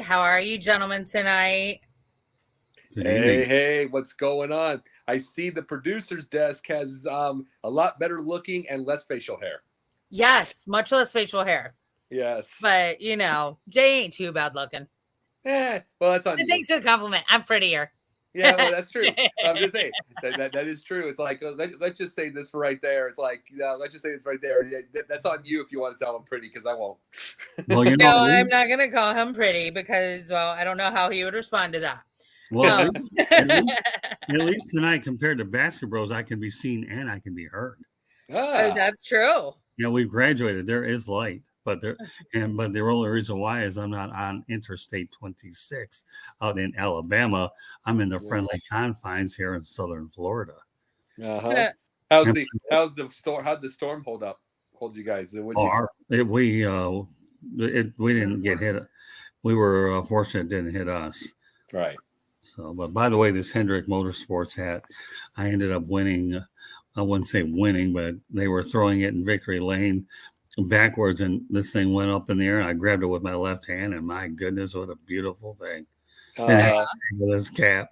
How are you, gentlemen, tonight? Good Hey, evening. hey, what's going on? I see the producer's desk has a lot better looking and less facial hair. Yes, much less facial hair. Yes. But, Jay ain't too bad looking. Well, that's on you. Thanks for the compliment. I'm prettier. Yeah, well, that's true. I'm just saying that is true. It's like, let's just say this right there. It's like, let's just say this right there. That's on you if you want to tell him pretty, because I won't. Well, No, I'm not going to call him pretty because, I don't know how he would respond to that. Well, at least tonight, compared to basketballs, I can be seen and I can be heard. That's true. We've graduated. There is light, but the only reason why is I'm not on Interstate 26 out in Alabama. I'm in the friendly confines here in southern Florida. How'd the storm hold you guys? We didn't get hit. We were fortunate it didn't hit us. Right. So, but by the way, this Hendrick Motorsports hat, I ended up winning. I wouldn't say winning, but they were throwing it in victory lane backwards, and this thing went up in the air, and I grabbed it with my left hand, and my goodness, what a beautiful thing. With his cap.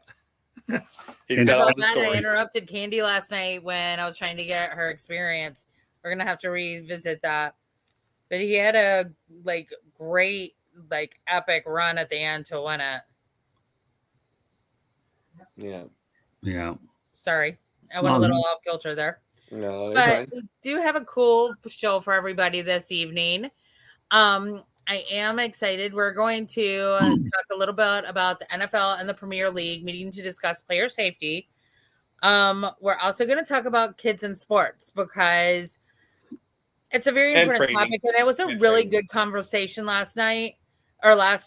I'm so glad I interrupted Candy last night when I was trying to get her experience. We're going to have to revisit that. But he had a great, epic run at the end to win it. Yeah. Sorry, I went a little off kilter there. No, but we do have a cool show for everybody this evening. I am excited. We're going to talk a little bit about the NFL and the Premier League meeting to discuss player safety. We're also going to talk about kids in sports because it's a very important topic, and it was a really good conversation last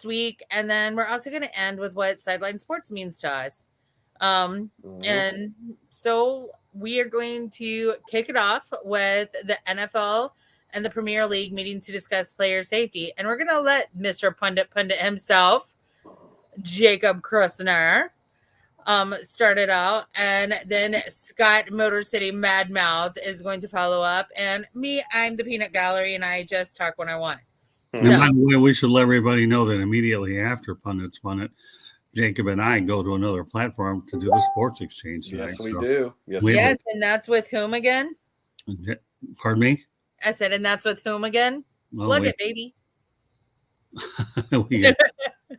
week. And then we're also going to end with what sideline sports means to us. And so we are going to kick it off with the NFL and the Premier League meeting to discuss player safety. And we're going to let Mr. Pundit himself, Jacob Christner, start it out. And then Scott Motor City Madmouth is going to follow up. And me, I'm the Peanut Gallery, and I just talk when I want. And by the way, we should let everybody know that immediately after Pundits Pundit, Jacob and I go to another platform to do the sports exchange tonight. Yes, we do. Yes, and that's with whom again? Pardon me? I said, and that's with whom again? Plug it, baby.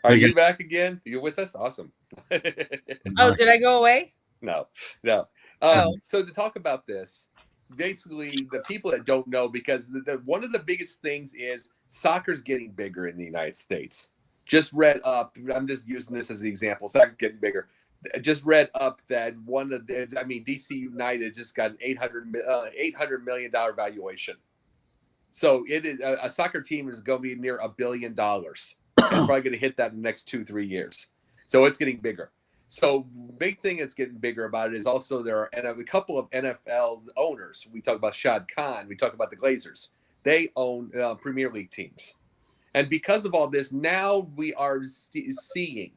Are you back again? You're with us? Awesome. Oh, did I go away? No. So to talk about this, basically the people that don't know, because one of the biggest things is soccer's getting bigger in the United States. Just read up, I'm just using this as the example, soccer's getting bigger. Just read up that DC United just got an $800 million valuation. So it is a soccer team is going to be near $1 billion. It's probably going to hit that in the next 2-3 years. So it's getting bigger. So big thing that's getting bigger about it is also there are a couple of NFL owners. We talk about Shad Khan. We talk about the Glazers. They own Premier League teams. And because of all this, now we are seeing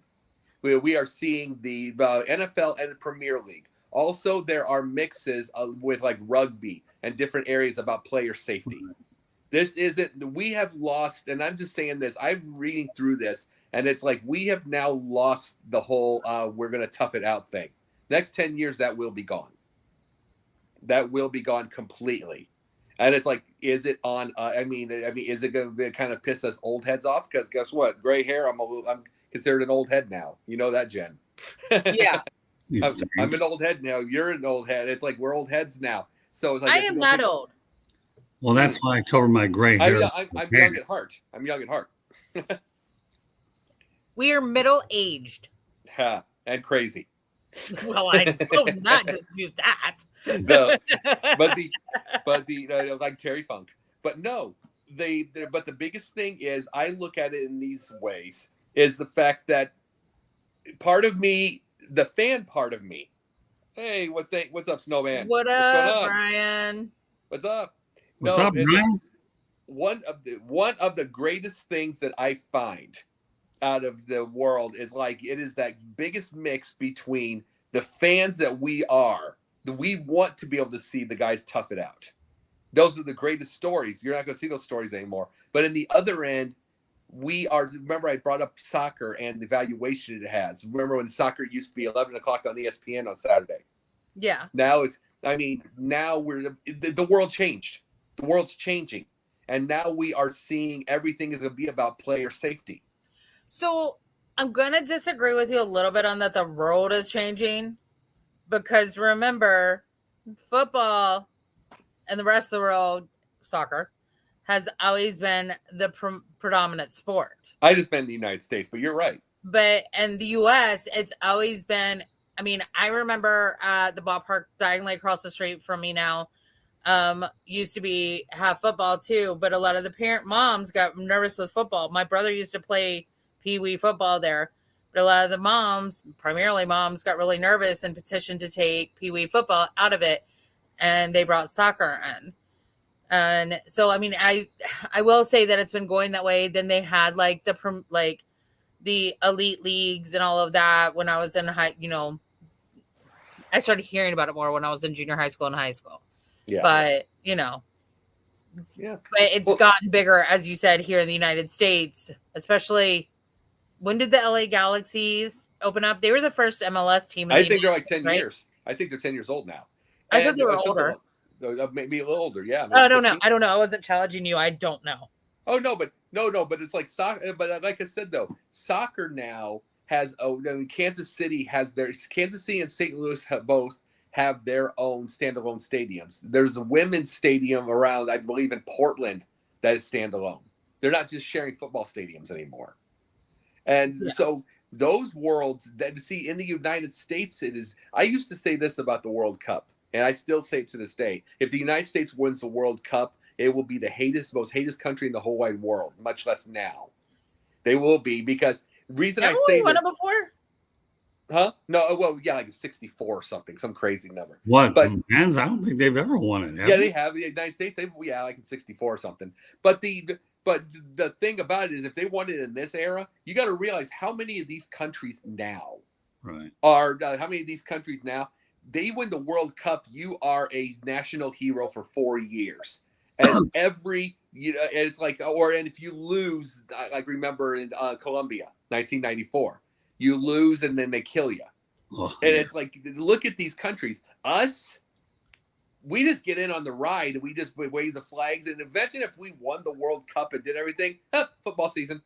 the NFL and the Premier League. Also, there are mixes with like rugby and different areas about player safety. We have lost, and I'm just saying this, I'm reading through this, and it's like we have now lost the whole we're going to tough it out thing. Next 10 years, that will be gone. That will be gone completely. And it's like, is it on? Is it going to kind of piss us old heads off? Because guess what? Gray hair, I'm considered an old head now. You know that, Jen? Yeah. I'm an old head now. You're an old head. It's like we're old heads now. So it's like I am not old. Well, that's why I cover my gray hair. I'm young at heart. I'm young at heart. We are middle-aged. And crazy. Well, I will not dispute that. No, but the like Terry Funk. But no, but the biggest thing is I look at it in these ways is the fact that part of me, the fan part of me, hey, what's up, Snowman? What up, Brian? What's up? What's up, Brian? One of the greatest things that I find out of the world is like it is that biggest mix between the fans that we want to be able to see the guys tough it out. Those are the greatest stories. You're not going to see those stories anymore. But in the other end, remember I brought up soccer and the valuation it has. Remember when soccer used to be 11 o'clock on ESPN on Saturday? Yeah. Now now the world changed. The world's changing. And now we are seeing everything is going to be about player safety. So I'm going to disagree with you a little bit on that. The world is changing, because remember, football and the rest of the world, soccer, has always been the predominant sport. I just meant the United States, but you're right. But in the U.S., it's always been, I mean, I remember the ballpark diagonally across the street from me now used to have football too, but a lot of the parent moms got nervous with football. My brother used to play pee-wee football there, but a lot of the moms, primarily moms, got really nervous and petitioned to take pee-wee football out of it, and they brought soccer in. And so, I mean, I will say that it's been going that way. Then they had like the elite leagues and all of that when I was in I started hearing about it more when I was in junior high school and high school. Yeah. But, but it's gotten bigger, as you said, here in the United States, especially when did the LA Galaxies open up? They were the first MLS team. I think they're like 10 years. I think they're 10 years old now. I thought they were older. Maybe a little older. Yeah. I don't know. I wasn't challenging you. I don't know. Oh, no, but it's like soccer. But like I said, though, soccer now has Kansas City and St. Louis both have their own standalone stadiums. There's a women's stadium around, I believe, in Portland that is standalone. They're not just sharing football stadiums anymore. And so those worlds that see in the United States, it is. I used to say this about the World Cup, and I still say it to this day. If the United States wins the World Cup, it will be the most hated country in the whole wide world, much less now. They will be, because reason I say won it before? Huh? No, well, yeah, like 64 or something, some crazy number. What? But men's, I don't think they've ever won it. They have. The United States, like in 64 or something. But the thing about it is, if they won it in this era, you got to realize how many of these countries now they win the World Cup, you are a national hero for 4 years. And it's like, and if you lose, like remember in Colombia, 1994, you lose and then they kill you. And it's like, look at these countries. Us, we just get in on the ride and we just wave the flags. And imagine if we won the World Cup and did everything. Football season.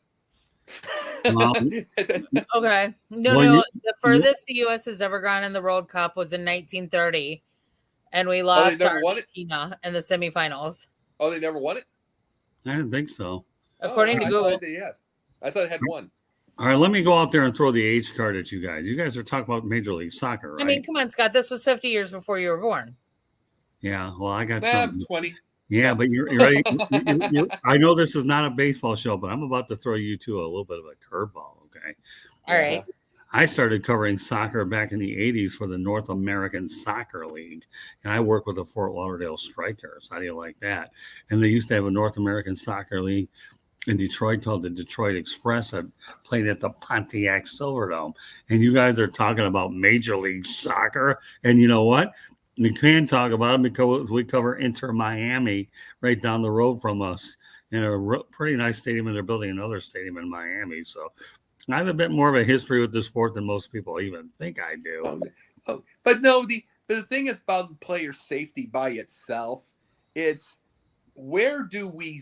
Okay. No. The furthest the U.S. has ever gone in the World Cup was in 1930. And we lost to Argentina in the semifinals. Oh, they never won it? I didn't think so. According to Google. I thought it had won. All right, let me go out there and throw the age card at you guys. You guys are talking about Major League Soccer, right? I mean, come on, Scott. This was 50 years before you were born. Yeah, well, I got something. 20. Yeah, but you're ready. I know this is not a baseball show, but I'm about to throw you to a little bit of a curveball, okay? All right. I started covering soccer back in the 80s for the North American Soccer League, and I work with the Fort Lauderdale Strikers. How do you like that? And they used to have a North American Soccer League in Detroit called the Detroit Express that played at the Pontiac Silverdome. And you guys are talking about Major League Soccer, and you know what? We can talk about it because we cover Inter Miami right down the road from us in a pretty nice stadium, and they're building another stadium in Miami. So I have a bit more of a history with this sport than most people even think I do. But no, the thing is about player safety by itself. It's where do we,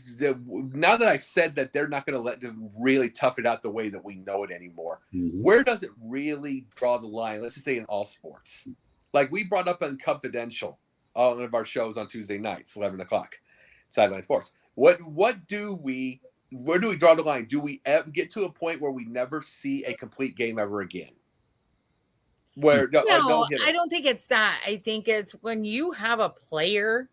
now that I've said that they're not going to let them really tough it out the way that we know it anymore, where does it really draw the line? Let's just say in all sports. Like we brought up on Confidential, one of our shows on Tuesday nights, 11 o'clock, Sideline Sports. Where do we draw the line? Do we get to a point where we never see a complete game ever again? I don't think it's that. I think it's when you have a player,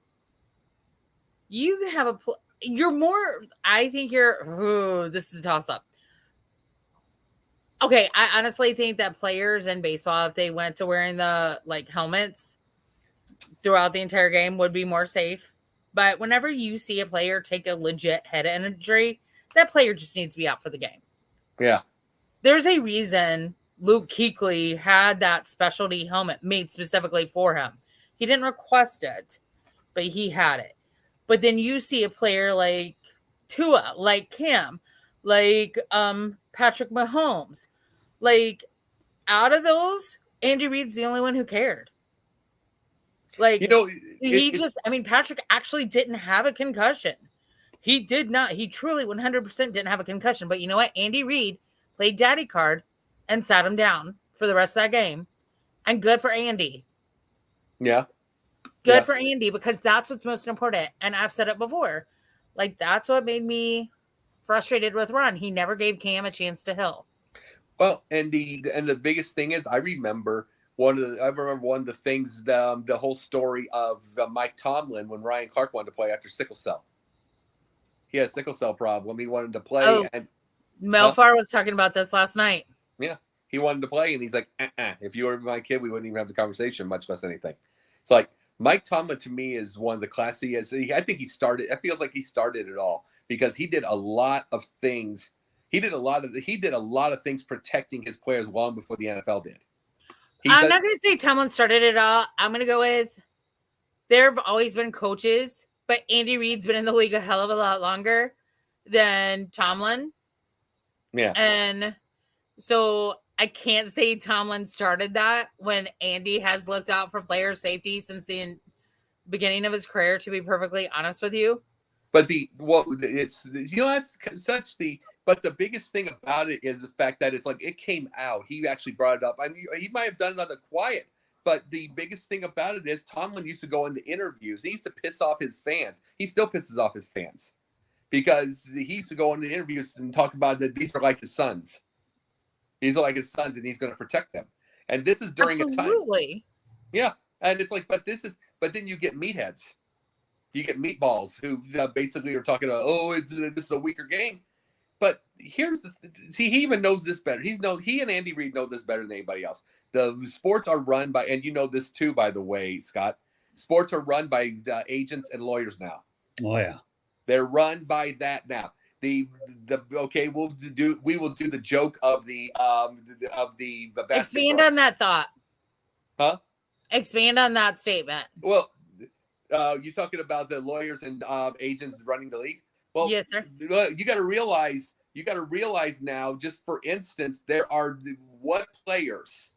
you're more, I think this is a toss up. Okay, I honestly think that players in baseball, if they went to wearing the helmets throughout the entire game, would be more safe. But whenever you see a player take a legit head injury, that player just needs to be out for the game. Yeah. There's a reason Luke Kuechly had that specialty helmet made specifically for him. He didn't request it, but he had it. But then you see a player like Tua, like Cam, like Patrick Mahomes. Like, out of those, Andy Reid's the only one who cared. Like, Patrick actually didn't have a concussion. He did not. He truly 100% didn't have a concussion. But you know what? Andy Reid played daddy card and sat him down for the rest of that game. And good for Andy. Yeah. Good for Andy, because that's what's most important. And I've said it before. Like, that's what made me frustrated with Ron. He never gave Cam a chance to heal. Well, and the biggest thing is, I remember one of the things, the whole story of Mike Tomlin when Ryan Clark wanted to play after sickle cell. He had a sickle cell problem. He wanted to play. And Melfar was talking about this last night. Yeah. He wanted to play, and he's like, if you were my kid, we wouldn't even have the conversation, much less anything. It's like, Mike Tomlin, to me, is one of the classiest. I think it feels like he started it all, because he did a lot of things. He did a lot of things protecting his players long before the NFL did. I'm not going to say Tomlin started it all. I'm going to go with, there have always been coaches, but Andy Reid's been in the league a hell of a lot longer than Tomlin. Yeah. And so I can't say Tomlin started that when Andy has looked out for player safety since the beginning of his career, to be perfectly honest with you. But but the biggest thing about it is the fact that it's like, it came out. He actually brought it up. I mean, he might have done it on the quiet, but the biggest thing about it is Tomlin used to go into interviews. He used to piss off his fans. He still pisses off his fans, because he used to go into interviews and talk about that these are like his sons. These are like his sons, and he's going to protect them. And this is during a time. Absolutely. Yeah. And it's like, but then you get meatheads. You get meatballs who basically are talking about, this is a weaker game. But here's he even knows this better. He and Andy Reid know this better than anybody else. The sports are run by, and you know this too, by the way, Scott, sports are run by agents and lawyers now. Oh yeah. They're run by that now. We will do the joke of the expand on that thought. Huh? Expand on that statement. Well, you talking about the lawyers and agents running the league? Well, yes, sir. You got to realize now, just for instance, there are what players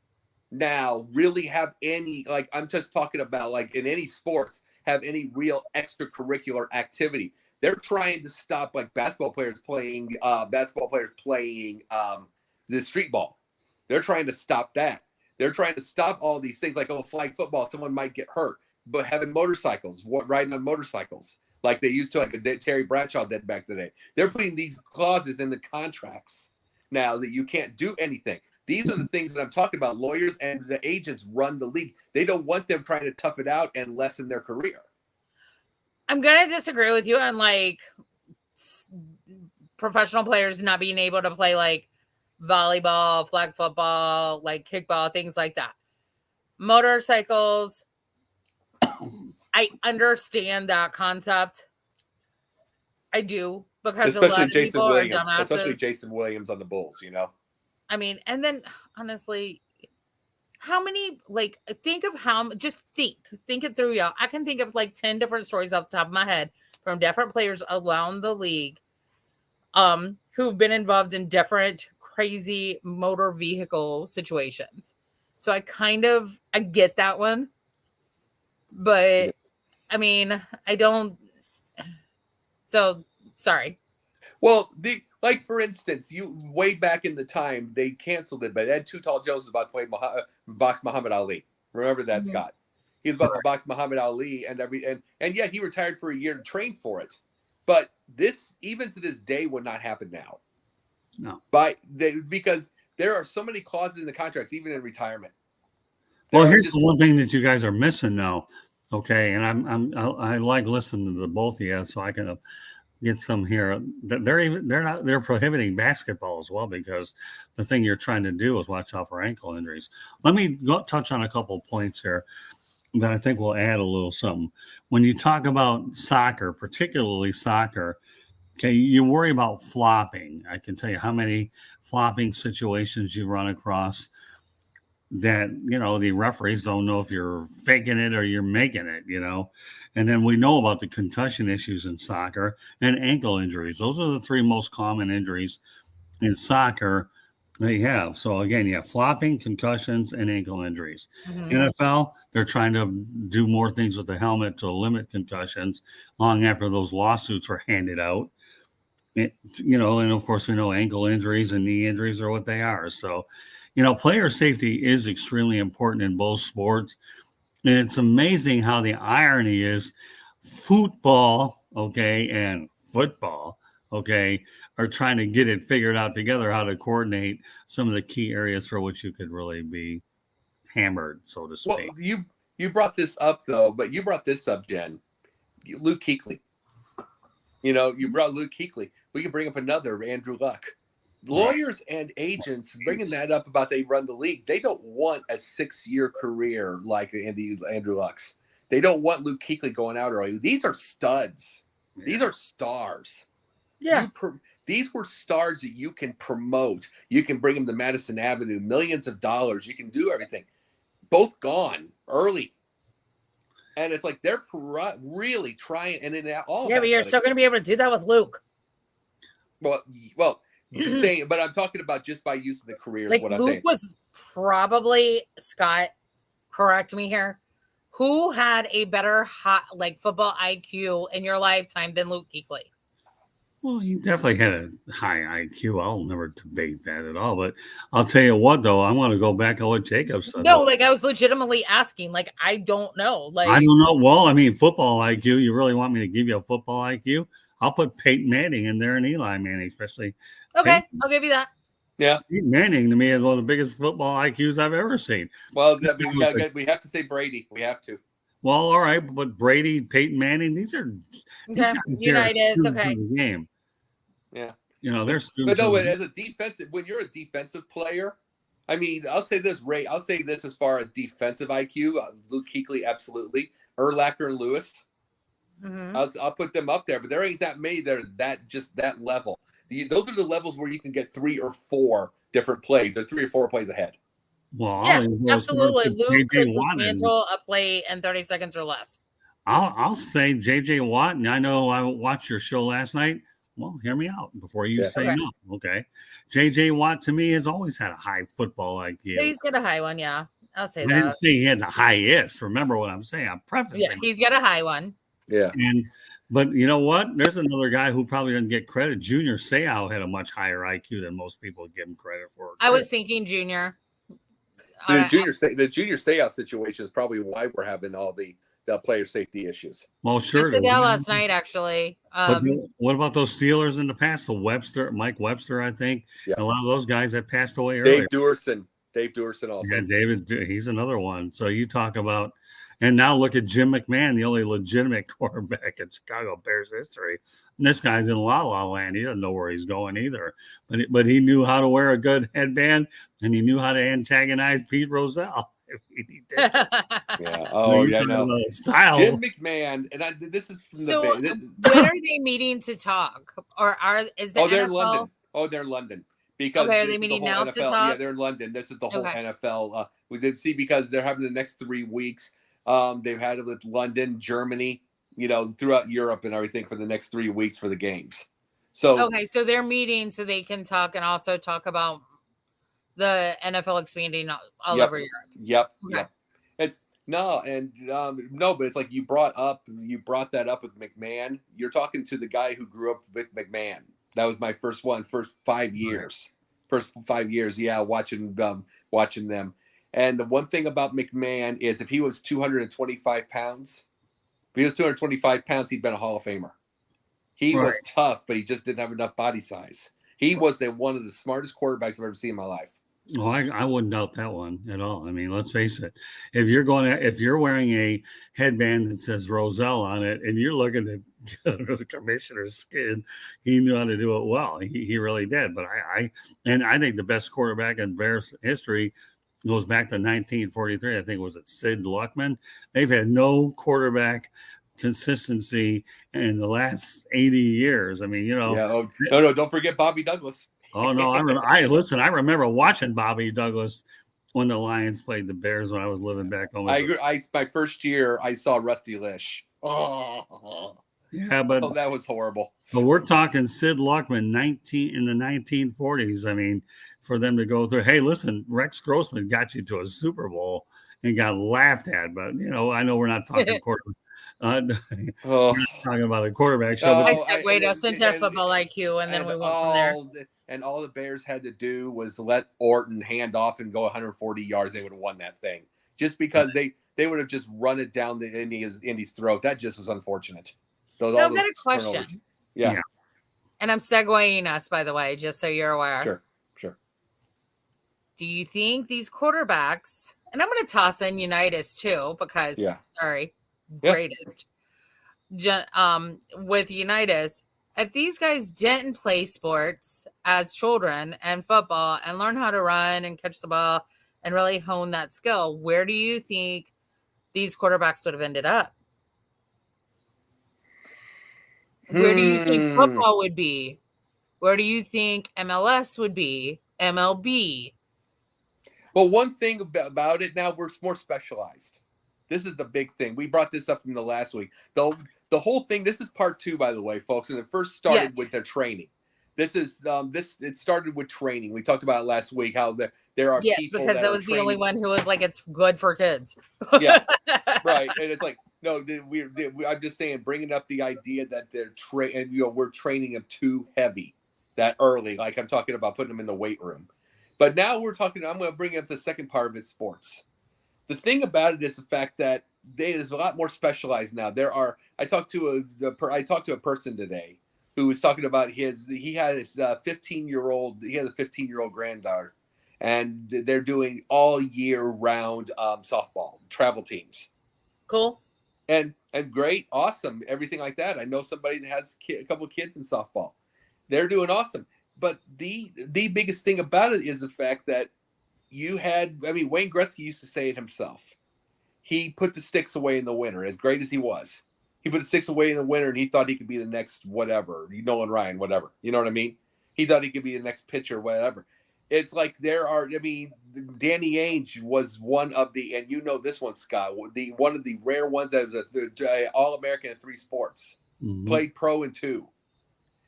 now really have any, like, I'm just talking about, like, in any sports, have any real extracurricular activity. They're trying to stop, like, basketball players playing the street ball. They're trying to stop that. They're trying to stop all these things, like, flag football, someone might get hurt. But having motorcycles, riding on motorcycles, like they used to, like Terry Bradshaw did back in the day. They're putting these clauses in the contracts now that you can't do anything. These are the things that I'm talking about. Lawyers and the agents run the league. They don't want them trying to tough it out and lessen their career. I'm going to disagree with you on, like, professional players not being able to play, like, volleyball, flag football, like kickball, things like that. Motorcycles, I understand that concept. I do, because especially Jason Williams on the Bulls, you know. I mean, and then honestly, how many, like, think it through, y'all. I can think of like 10 different stories off the top of my head from different players around the league who've been involved in different crazy motor vehicle situations. So I get that one. But I mean, I don't. So sorry. Well, for instance, way back in the time, they canceled it, but Ed Too Tall Jones was about to box Muhammad Ali. Remember that, Scott? He was about to box Muhammad Ali, and yet he retired for a year to train for it. But this, even to this day, would not happen now. No, because there are so many clauses in the contracts, even in retirement. Well, here's the one thing that you guys are missing now, okay? And I like listening to the both of you, so I can get some here. They're prohibiting basketball as well, because the thing you're trying to do is watch out for ankle injuries. Let me touch on a couple of points here that I think will add a little something. When you talk about soccer, particularly soccer, okay, you worry about flopping. I can tell you how many flopping situations you run across. that, the referees don't know if you're faking it or you're making it, And then we know about the concussion issues in soccer and ankle injuries. Those are the three most common injuries in soccer they have. So again, you have flopping, concussions, and ankle injuries. NFL, they're trying to do more things with the helmet to limit concussions long after those lawsuits were handed out. And of course, we know ankle injuries and knee injuries are what they are. So, player safety is extremely important in both sports. And it's amazing how the irony is football, okay, and football, okay, are trying to get it figured out together how to coordinate some of the key areas for which you could really be hammered, so to speak. Well, you brought this up, though, but you brought this up, Jen. Luke Kuechly. You brought Luke Kuechly. We can bring up another, Andrew Luck. Lawyers and agents bringing that up about they run the league. They don't want a 6-year career like Andrew Luck's. They don't want Luke Kuechly going out early. These are studs. Yeah. These are stars. Yeah. These were stars that you can promote. You can bring them to Madison Avenue, millions of dollars. You can do everything. Both gone early. And it's like they're really trying. And in all, yeah, but you're still going to be able to do that with Luke. Well, saying, but I'm talking about just by using the career. Like what Luke I'm saying. Was probably, Scott, correct me here. Who had a better football IQ in your lifetime than Luke Kuechly? Well, he definitely had a high IQ. I'll never debate that at all. But I'll tell you what, though, I want to go back on what Jacob said. No, I was legitimately asking. I don't know. I don't know. Well, football IQ. You really want me to give you a football IQ? I'll put Peyton Manning in there and Eli Manning, especially. Okay, Peyton. I'll give you that. Yeah. Peyton Manning, to me, is one of the biggest football IQs I've ever seen. Well, we have to say Brady. We have to. Well, all right. But Brady, Peyton Manning, these are United. Okay. The game. Yeah. They're students. But no, when you're a defensive player, I'll say this, Ray. I'll say this as far as defensive IQ. Luke Kuechly, absolutely. Urlacher and Lewis. I'll put them up there, but there ain't that many that are that level. Those are the levels where you can get 3 or 4 different plays. They're 3 or 4 plays ahead. Well, yeah, absolutely. Luke could dismantle a play in 30 seconds or less. I'll say J.J. Watt, and I know I watched your show last night. Well, hear me out before you say no. Okay. J.J. Watt, to me, has always had a high football IQ. Yeah, he's got a high one, yeah. I'll say that. I didn't say he had the highest. Remember what I'm saying. I'm prefacing. Yeah, he's got a high one. Yeah. But you know what? There's another guy who probably doesn't get credit. Junior Seau had a much higher IQ than most people give him credit for. I was thinking Junior. The Junior Seau situation is probably why we're having all the player safety issues. Well, sure. I said that last night, actually. What about those Steelers in the past? So Mike Webster, I think. Yeah. A lot of those guys that passed away earlier. Dave Duerson also. Yeah, David, he's another one. So you talk about, and now look at Jim McMahon, the only legitimate quarterback in Chicago Bears history. And this guy's in La La Land. He doesn't know where he's going either. But he knew how to wear a good headband, and he knew how to antagonize Pete Rozelle. He did. Yeah. Oh, yeah. No. Style. Jim McMahon, and this is from so when are they meeting to talk? Or is the they're NFL? in London. They're in London. Because are they meeting now NFL. to talk? Yeah, they're in London. This is the whole NFL. We did see because they're having the next 3 weeks. They've had it with London, Germany, throughout Europe and everything for the next 3 weeks for the games. So so they're meeting so they can talk and also talk about the NFL expanding all over Europe. Yep. Okay. Yep. It's no, but it's like you brought that up with McMahon. You're talking to the guy who grew up with McMahon. That was my first 5 years. First 5 years, watching them. And the one thing about McMahon is if he was 225 pounds, he'd been a Hall of Famer. He was tough, but he just didn't have enough body size. He was one of the smartest quarterbacks I've ever seen in my life. Oh, I wouldn't doubt that one at all. Let's face it. If you're wearing a headband that says Rozelle on it and you're looking to get under the commissioner's skin, he knew how to do it well. He really did. But I think the best quarterback in Bears history goes back to 1943. I think was it Sid Luckman. They've had no quarterback consistency in the last 80 years. Yeah. No, don't forget Bobby Douglas. Oh no! I remember watching Bobby Douglas when the Lions played the Bears when I was living back home. I agree. My first year, I saw Rusty Lish. Oh, yeah, but that was horrible. But we're talking Sid Luckman in the 1940s. I mean, for them to go through, hey, listen, Rex Grossman got you to a Super Bowl and got laughed at. But, I know we're not talking quarterback. We're not talking about a quarterback show. I segued us into football IQ, and then we went from there. And all the Bears had to do was let Orton hand off and go 140 yards. They would have won that thing. Just because they would have just run it down the Indy's throat. That just was unfortunate. I've got a question. Turnovers. Yeah. And I'm segueing us, by the way, just so you're aware. Sure. Do you think these quarterbacks, and I'm going to toss in Unitas too, because, greatest. With Unitas, if these guys didn't play sports as children and football and learn how to run and catch the ball and really hone that skill, where do you think these quarterbacks would have ended up? Where do you think football would be? Where do you think MLS would be? MLB? Well, one thing about it now, we're more specialized. This is the big thing. We brought this up in the last week. The whole thing, this is part 2, by the way, folks, and it first started with the training. It started with training. We talked about it last week, how there are people because that was the only one who was like, it's good for kids. Yeah, right. And it's like, no, I'm just saying, bringing up the idea that we're training them too heavy that early. Like I'm talking about putting them in the weight room. But now I'm going to bring up the second part of it, sports. The thing about it is the fact that there's a lot more specialized now. I talked to a person today who was talking about he had a 15-year-old granddaughter, and they're doing all year round softball travel teams. Cool. And great, awesome, everything like that. I know somebody that has a couple of kids in softball. They're doing awesome. But the biggest thing about it is the fact that Wayne Gretzky used to say it himself. He put the sticks away in the winter, as great as he was. He put the sticks away in the winter, and he thought he could be the next whatever, Nolan Ryan, whatever. You know what I mean? He thought he could be the next pitcher, whatever. It's like Danny Ainge was one of the, and you know this one, Scott, one of the rare ones that was an All-American in 3 sports. Mm-hmm. Played pro in 2.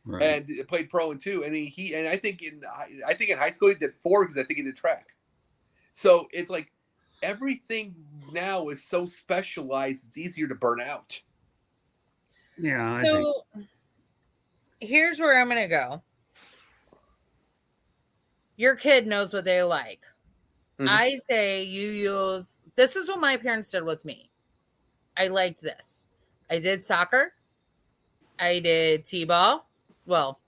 Right. And played pro in 2. And I think in high school he did 4 because I think he did track. So it's like everything now is so specialized, it's easier to burn out. Yeah. So here's where I'm going to go. Your kid knows what they like. Mm-hmm. I say this is what my parents did with me. I liked this. I did soccer. I did t-ball. Well,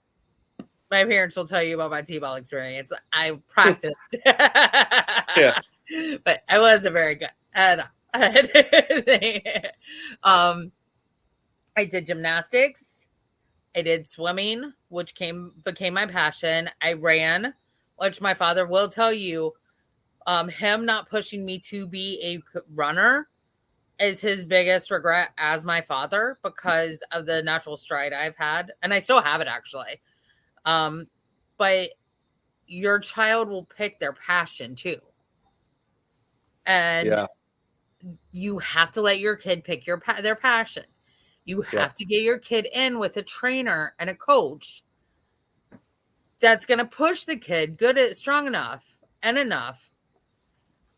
my parents will tell you about my t-ball experience. I practiced. Yeah. But I wasn't very good at all. I did gymnastics. I did swimming, which became my passion. I ran, which my father will tell you, him not pushing me to be a runner is his biggest regret as my father because of the natural stride I've had. And I still have it, actually. But your child will pick their passion, too. And you have to let your kid pick their passion. You have to get your kid in with a trainer and a coach that's going to push the kid strong enough. And you know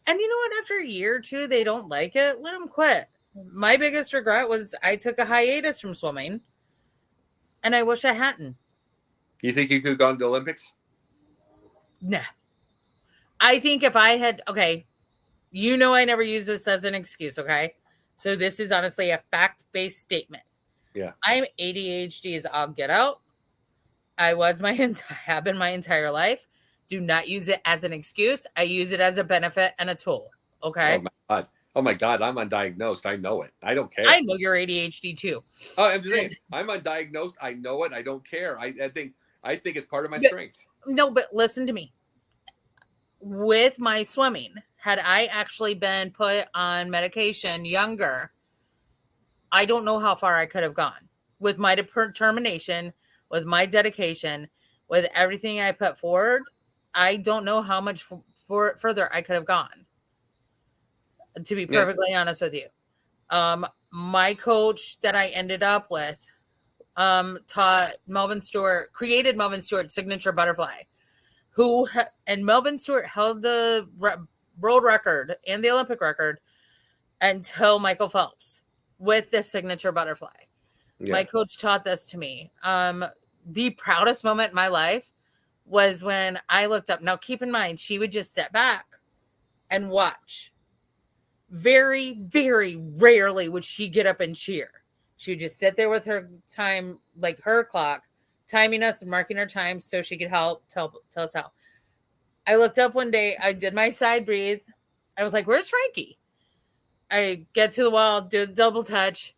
what? After a year or 2, they don't like it. Let them quit. My biggest regret was I took a hiatus from swimming, and I wish I hadn't. You think you could have gone to the Olympics? Nah. I think if I had, I never use this as an excuse, okay? So this is honestly a fact-based statement. Yeah. I'm ADHD as I'll get out. I have been my entire life. Do not use it as an excuse. I use it as a benefit and a tool. Okay. Oh my God. I'm undiagnosed. I know it. I don't care. I know you're ADHD too. Oh, I'm just saying. I'm undiagnosed. I know it. I don't care. I think it's part of my strength. No, but listen to me. With my swimming, had I actually been put on medication younger, I don't know how far I could have gone. With my determination, with my dedication, with everything I put forward, I don't know how much further I could have gone, to be perfectly honest with you. My coach that I ended up with taught created Melvin Stewart's signature butterfly, and Melvin Stewart held the world record and the Olympic record until Michael Phelps with this signature butterfly. Yeah. My coach taught this to me. The proudest moment in my life was when I looked up. Now, keep in mind, she would just sit back and watch. Very, very rarely would she get up and cheer. She would just sit there with her time, like her clock, timing us and marking our time so she could help tell us how. I looked up one day. I did my side breathe. I was like, where's Frankie? I get to the wall, do a double touch.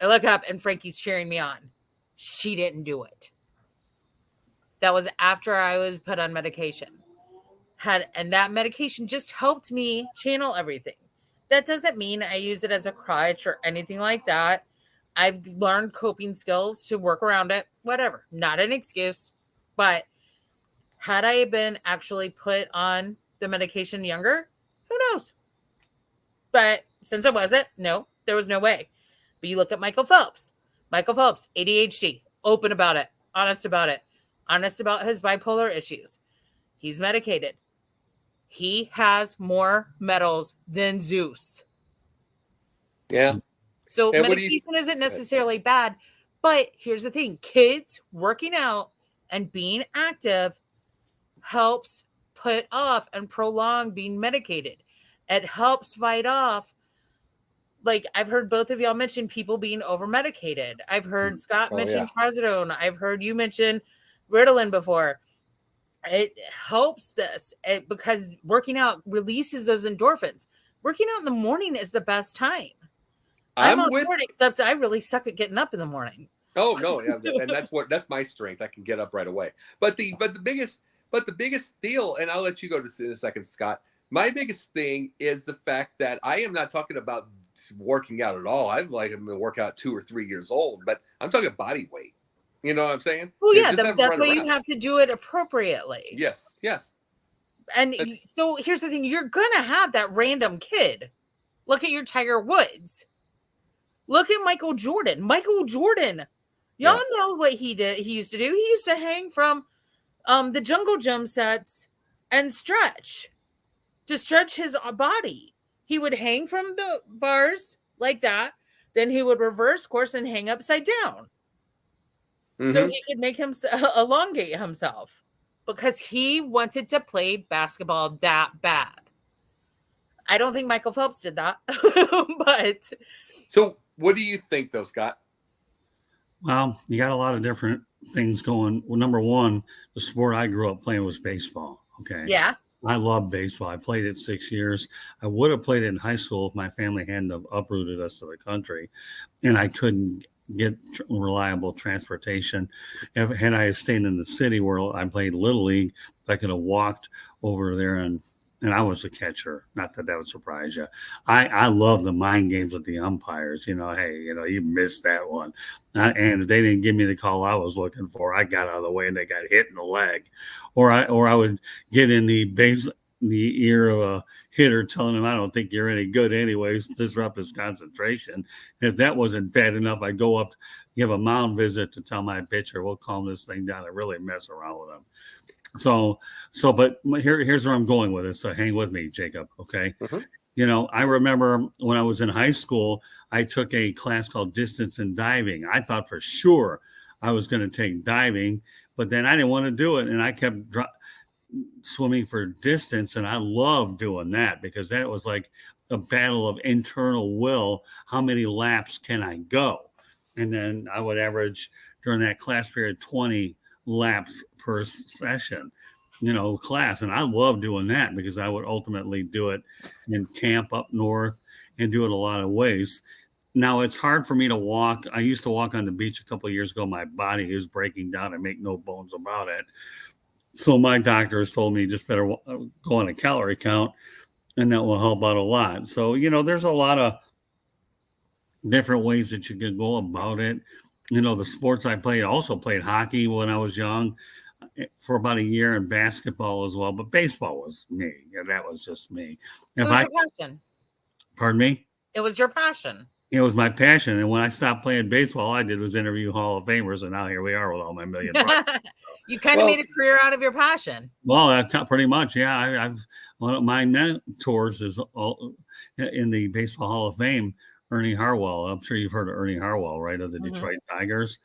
I look up and Frankie's cheering me on. She didn't do it. That was after I was put on medication. And that medication just helped me channel everything. That doesn't mean I use it as a crutch or anything like that. I've learned coping skills to work around it, whatever. Not an excuse, but had I been actually put on the medication younger, who knows? But since I wasn't, no, there was no way. But you look at Michael Phelps, ADHD, open about it, honest about his bipolar issues. He's medicated. He has more medals than Zeus. Yeah. So medication isn't necessarily bad, but here's the thing. Kids working out and being active helps put off and prolong being medicated. It helps fight off. Like, I've heard both of y'all mention people being over-medicated. I've heard Scott mention trazodone. I've heard you mention Ritalin before. It helps this because working out releases those endorphins. Working out in the morning is the best time. I'm on board, except I really suck at getting up in the morning. Oh no, yeah, and that's my strength. I can get up right away. But the biggest deal, and I'll let you go in a second, Scott. My biggest thing is the fact that I am not talking about working out at all. I'm going to work out 2 or 3 years old, but I'm talking body weight. You know what I'm saying? Well, yeah, that's why you have to do it appropriately. Yes. And so here's the thing. You're going to have that random kid. Look at your Tiger Woods. Look at Michael Jordan. Y'all know what he did. He used to do. He used to hang from the jungle gym sets and stretch to stretch his body. He would hang from the bars like that. Then he would reverse course and hang upside down. Mm-hmm. So he could make him elongate himself because he wanted to play basketball that bad. I don't think Michael Phelps did that. But so what do you think though, Scott? Well, you got a lot of different things going. Well, number one, the sport I grew up playing was baseball. Okay. Yeah. I love baseball. I played it 6 years. I would have played it in high school if my family hadn't uprooted us to the country and I couldn't get reliable transportation. Had I stayed in the city where I played Little League, I could have walked over there and I was a catcher. Not that would surprise you. I love the mind games with the umpires. Hey, you missed that one. And if they didn't give me the call I was looking for, I got out of the way and they got hit in the leg. Or I would get in the ear of a hitter telling him, I don't think you're any good anyways, disrupt his concentration. And if that wasn't bad enough, I'd go up, give a mound visit to tell my pitcher, we'll calm this thing down and really mess around with him. But here's where I'm going with it. So hang with me, Jacob. Okay. Mm-hmm. I remember when I was in high school, I took a class called distance and diving. I thought for sure I was going to take diving, but then I didn't want to do it. And I kept swimming for distance. And I loved doing that because that was like a battle of internal will. How many laps can I go? And then I would average during that class period 20 laps per session, class. And I love doing that because I would ultimately do it in camp up north and do it a lot of ways. Now it's hard for me to walk. I used to walk on the beach a couple of years ago. My body is breaking down. I make no bones about it. So my doctors told me just better go on a calorie count and that will help out a lot. So, there's a lot of different ways that you can go about it. The sports I played, also played hockey when I was young. for about a year in basketball as well, but baseball was me. Yeah, that was just me. It If was I, your passion. pardon me, It was your passion. it was my passion. And when I stopped playing baseball, all I did was interview Hall of Famers, and now here we are with all my million bucks. You kind of made a career out of your passion. Well, that's pretty much, yeah. I've one of my mentors is all in the Baseball Hall of Fame, Ernie Harwell. I'm sure you've heard of Ernie Harwell, right, of the Detroit Tigers.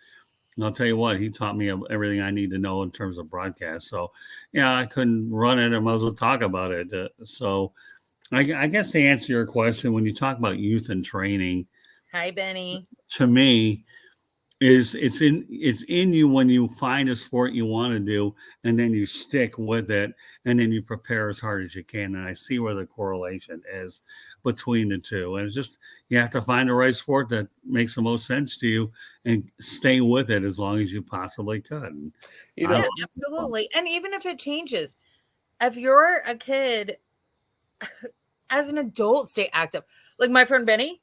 And I'll tell you what, he taught me everything I need to know in terms of broadcast. So, yeah, I couldn't run it. I might as well talk about it. So, I guess to answer your question, when you talk about youth and training, Hi, Benny. to me, it's in you when you find a sport you want to do, and then you stick with it, and then you prepare as hard as you can. And I see where the correlation is between the two. And it's just you have to find the right sport that makes the most sense to you and stay with it as long as you possibly could. Yeah, absolutely. And even if it changes, if you're a kid, as an adult, stay active. Like my friend Benny,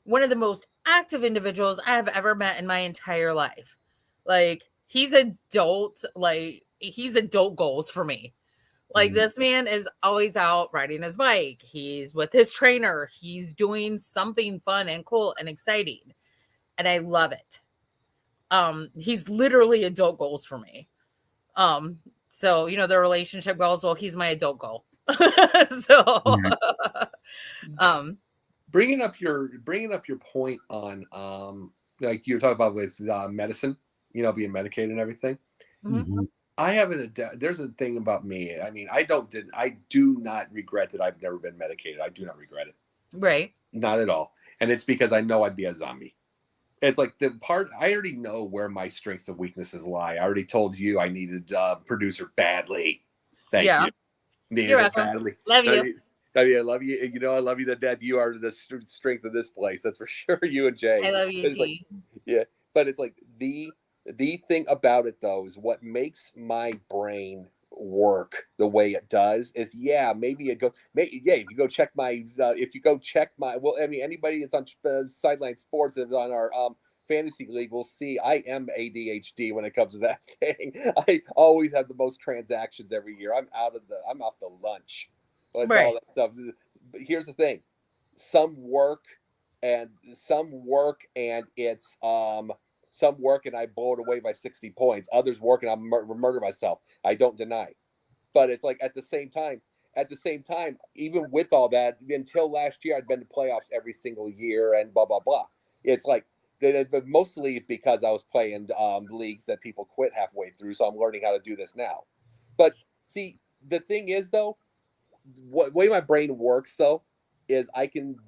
one of the most active individuals I have ever met in my entire life. Like he's adult goals for me. Like this man is always out riding his bike. He's with his trainer. He's doing something fun and cool and exciting. And I love it. He's literally adult goals for me. So the relationship goals, well, he's my adult goal. So bringing up your point on like you're talking about with medicine, being medicated and everything. I haven't. There's a thing about me. I mean, I do not regret that I've never been medicated. I do not regret it. Right. Not at all. And it's because I know I'd be a zombie. It's like the part I already know where my strengths and weaknesses lie. I already told you I needed a producer badly. Thank you. Needed it badly. Love you. I love you. I love you to death. You are the strength of this place. That's for sure. You and Jay. I love you, T. But it's like the thing about it though is what makes my brain work the way it does is if you go check my anybody that's on Sideline Sports and on our fantasy league will see I am ADHD when it comes to that thing. I always have the most transactions every year. I'm off the lunch. All that stuff. But here's the thing: some work and it's some work and I blow it away by 60 points. Others work and I murder myself. I don't deny, but it's like at the same time, even with all that, until last year, I'd been to playoffs every single year and blah blah blah. It's like, but mostly because I was playing leagues that people quit halfway through, so I'm learning how to do this now. But see, the thing is though. What way my brain works though is I can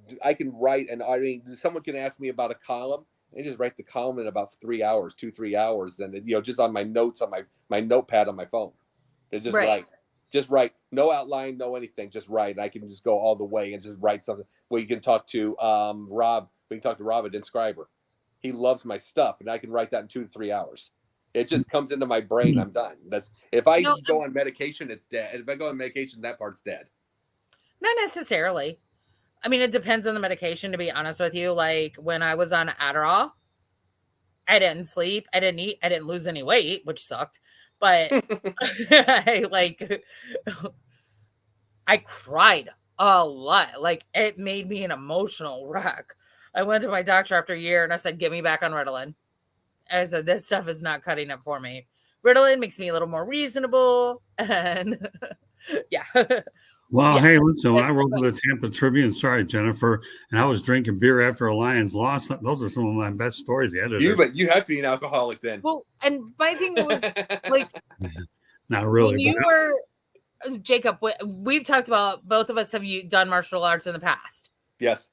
write, and I mean someone can ask me about a column and just write the column in about 3 hours, 3 hours, and just on my notes on my notepad on my phone. It just write, no outline, no anything, just write. And I can just go all the way and just write something. Well, you can talk to Rob. We can talk to Rob at Inscriber. He loves my stuff, and I can write that in 2 to 3 hours. It just comes into my brain. I'm done. That's if I go on medication, it's dead. If I go on medication, that part's dead. Not necessarily. I mean, it depends on the medication, to be honest with you. Like when I was on Adderall, I didn't sleep. I didn't eat. I didn't lose any weight, which sucked. But I cried a lot. Like it made me an emotional wreck. I went to my doctor after a year and I said, get me back on Ritalin. I said, this stuff is not cutting it for me. Ritalin makes me a little more reasonable. And yeah. Well, hey, listen, when I wrote for the Tampa Tribune, sorry, Jennifer, and I was drinking beer after a Lions loss, those are some of my best stories. But you have to be an alcoholic then. Well, and my thing was like, not really. When you were, Jacob, we've talked about, both of us have done martial arts in the past. Yes.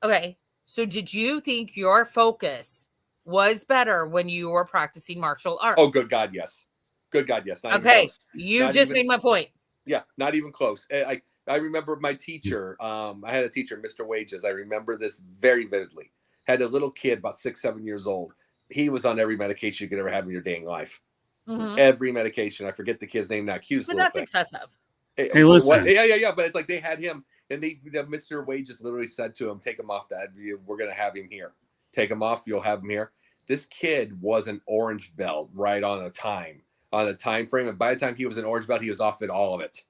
Okay. So did you think your focus was better when you were practicing martial arts? Oh, good God, yes. Good God, yes. Okay. You just made my point. Yeah, not even close. I remember my teacher. I had a teacher, Mr. Wages. I remember this very vividly. Had a little kid, about 6, 7 years old. He was on every medication you could ever have in your dang life. Mm-hmm. Every medication. I forget the kid's name now. But that's excessive. Hey, listen. Yeah. But it's like they had him, and Mr. Wages literally said to him, "Take him off, Dad. We're gonna have him here. Take him off. You'll have him here." This kid was an orange belt right on a time. on the time frame. And by the time he was an orange belt, he was off all of it.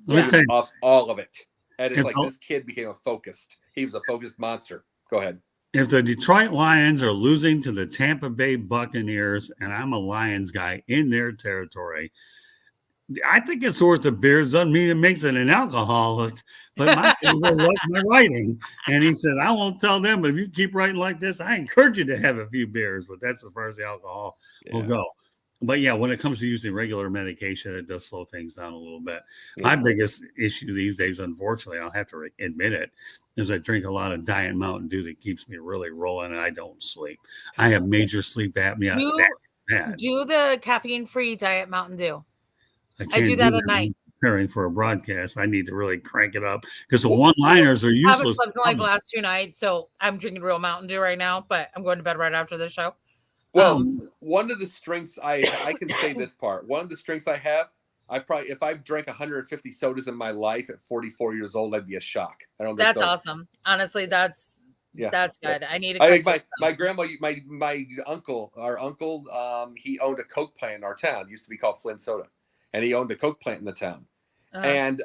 Let me tell you, Off all of it. And it's If like the- this kid became he was a focused monster. Go ahead. if the Detroit Lions are losing to the Tampa Bay Buccaneers, and I'm a Lions guy in their territory, I think it's worth a beer. It doesn't mean it makes it an alcoholic, but my father liked my writing. And he said, I won't tell them, but if you keep writing like this, I encourage you to have a few beers. But that's as far as the alcohol will go. But yeah, when it comes to using regular medication, it does slow things down a little bit. My biggest issue these days, unfortunately, I'll have to admit it, is I drink a lot of Diet Mountain Dew that keeps me really rolling and I don't sleep. I have major sleep apnea. Do the caffeine-free Diet Mountain Dew. I do that at night. Preparing for a broadcast, I need to really crank it up because the one-liners are useless. I haven't slept like the last 2 nights, so I'm drinking real Mountain Dew right now, but I'm going to bed right after the show. Well, one of the strengths I can say this part. One of the strengths I have, if I've drank 150 sodas in my life at 44 years old, I'd be a shock. I don't. That's awesome. Honestly, that's good. I need to. I think my grandma, my uncle, our uncle, he owned a Coke plant in our town. It used to be called Flint Soda, and he owned a Coke plant in the town. And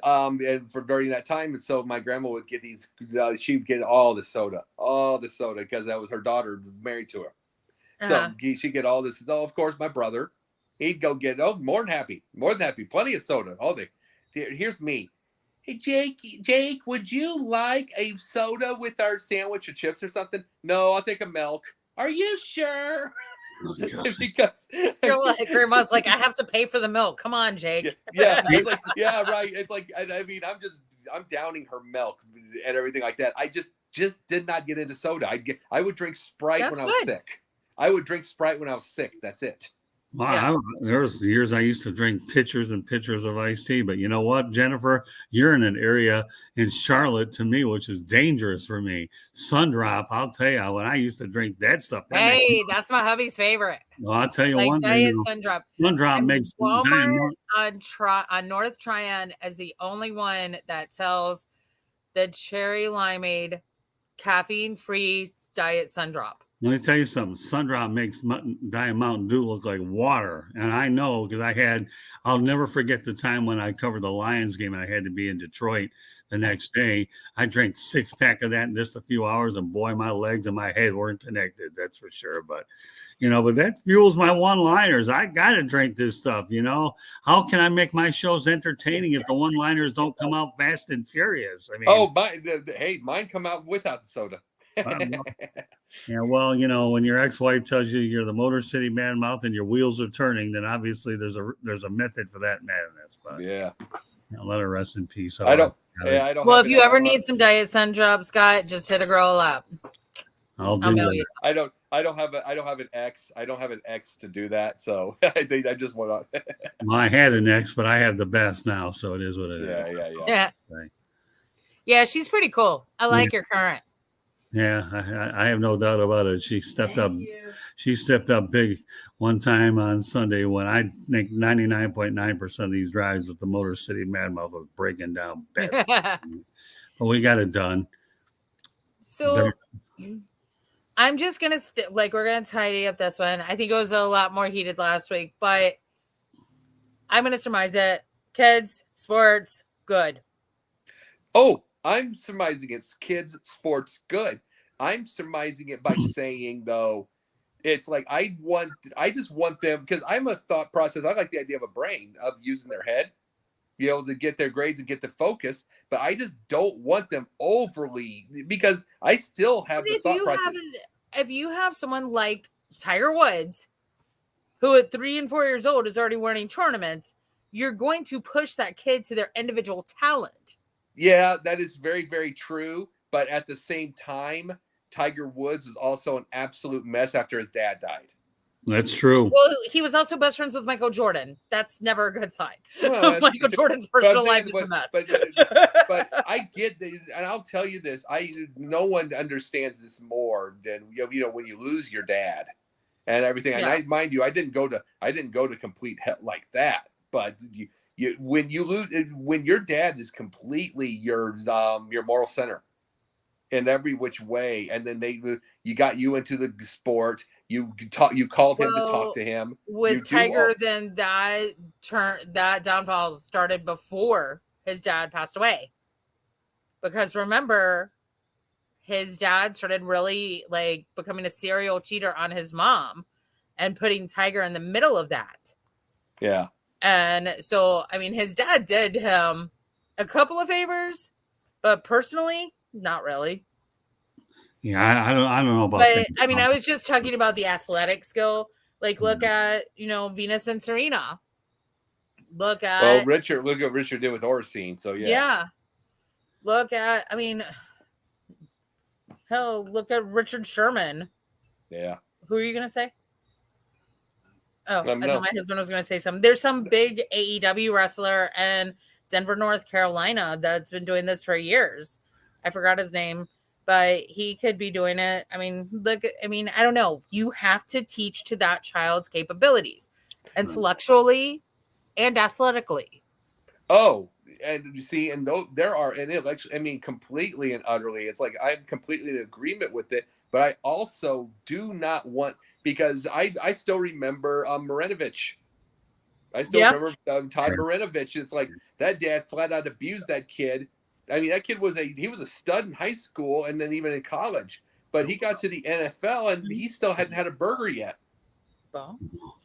for during that time, and so my grandma would get these. She'd get all the soda, because that was her daughter married to her. So she'd get all this. Oh, of course, my brother, he'd go get more than happy, plenty of soda all day. Here's me. Hey, Jake, would you like a soda with our sandwich or chips or something? No, I'll take a milk. Are you sure? Because grandma's like, I have to pay for the milk. Come on, Jake. It's like, right. It's like, I mean, I'm downing her milk and everything like that. I just did not get into soda. I would drink Sprite when I was sick. I would drink Sprite when I was sick. That's it. Wow, there was years I used to drink pitchers and pitchers of iced tea. But you know what, Jennifer, you're in an area in Charlotte to me, which is dangerous for me. Sundrop, I'll tell you, when I used to drink that stuff. That's my hubby's favorite. Well, I'll tell you one thing. Sundrop. Sundrop makes Walmart on North Tryon is the only one that sells the cherry limeade caffeine-free diet Sundrop. Let me tell you something. Sundrop makes Diet Mountain Dew look like water. And I know because I'll never forget the time when I covered the Lions game and I had to be in Detroit the next day. I drank 6-pack of that in just a few hours, and boy, my legs and my head weren't connected. That's for sure. But that fuels my one-liners. I got to drink this stuff, How can I make my shows entertaining if the one-liners don't come out fast and furious? I mean, mine come out without the soda. Yeah, well, when your ex-wife tells you you're the Motor City Man Mouth and your wheels are turning, then obviously there's a method for that madness. But let her rest in peace. I don't. Well, if you ever need some Diet Sundrop, Scott, just hit a girl up. I'll do that. I don't have an ex. I don't have an ex to do that. So I just want to. Well, I had an ex, but I have the best now, so it is what it is. Yeah, she's pretty cool. I like her current. Yeah, I have no doubt about it. She stepped up. She stepped up big one time on Sunday when I think 99.9% of these drives with the Motor City Madmouth was breaking down bad. But we got it done. So I'm just gonna we're gonna tidy up this one. I think it was a lot more heated last week, but I'm gonna surmise it. Kids, sports, good. Oh. I'm surmising it's kids, sports, good. I'm surmising it by saying, though, it's like I just want them, because I'm a thought process. I like the idea of a brain, of using their head, to get their grades and get the focus. But I just don't want them overly, because I still have the thought process. If you have someone like Tiger Woods, who at 3 and 4 years old is already winning tournaments, you're going to push that kid to their individual talent. Yeah, that is very, very true. But at the same time, Tiger Woods is also an absolute mess after his dad died. That's true. Well, he was also best friends with Michael Jordan. That's never a good sign. Well, Michael Jordan's personal life is a mess. But I get, and I'll tell you this: no one understands this more than when you lose your dad and everything. Yeah. And mind you, I didn't go to complete hell like that, but when you lose, when your dad is completely your moral center, in every which way, and then you got you into the sport. You called him to talk to him. With Tiger, then that downfall started before his dad passed away. Because remember, his dad started really like becoming a serial cheater on his mom and putting Tiger in the middle of that. Yeah. And so, I mean, his dad did him a couple of favors, but personally, not really. Yeah, I don't know about but that. I mean, I was just talking about the athletic skill. Like, look at, Venus and Serena. Look at Richard did with Oracene. So yes. Yeah. Look at, I mean, hell, look at Richard Sherman. Yeah. Who are you gonna say? Oh, I No. thought my husband was gonna say something. There's some big AEW wrestler in Denver, North Carolina that's been doing this for years. I forgot his name, but he could be doing it. I mean, I don't know. You have to teach to that child's capabilities, intellectually and athletically. Oh, and you see, and there are, and it, I mean, completely and utterly, it's like I'm completely in agreement with it, but I also do not want, because I still remember Marinovich. I still remember Todd Marinovich. It's like that dad flat out abused that kid. I mean, that kid was a stud in high school and then even in college, but he got to the NFL and he still hadn't had a burger yet. Well,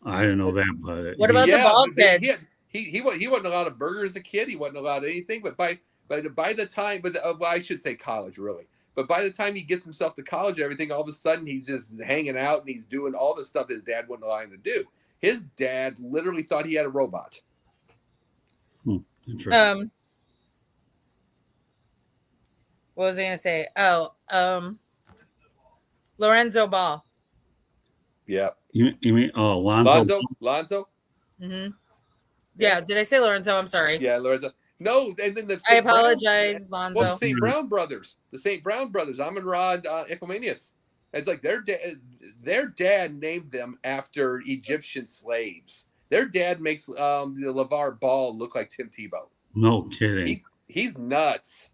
I didn't know that, but what about the ball kid? He wasn't allowed a burger as a kid. He wasn't allowed anything. But by the time, I should say college really. But by the time he gets himself to college, everything, all of a sudden he's just hanging out and he's doing all the stuff his dad wouldn't allow him to do. His dad literally thought he had a robot. Interesting. What was I going to say? Oh, Lorenzo Ball. Yeah. You mean Lonzo? Lonzo? Mm-hmm. Yeah. Did I say Lorenzo? I'm sorry. Yeah, Lorenzo. No, and then I apologize, Lonzo. Well, the St. Brown brothers, Amon-Ra, Ecumenius. It's like their dad named them after Egyptian slaves. Their dad makes the LeVar Ball look like Tim Tebow. No kidding. He's nuts.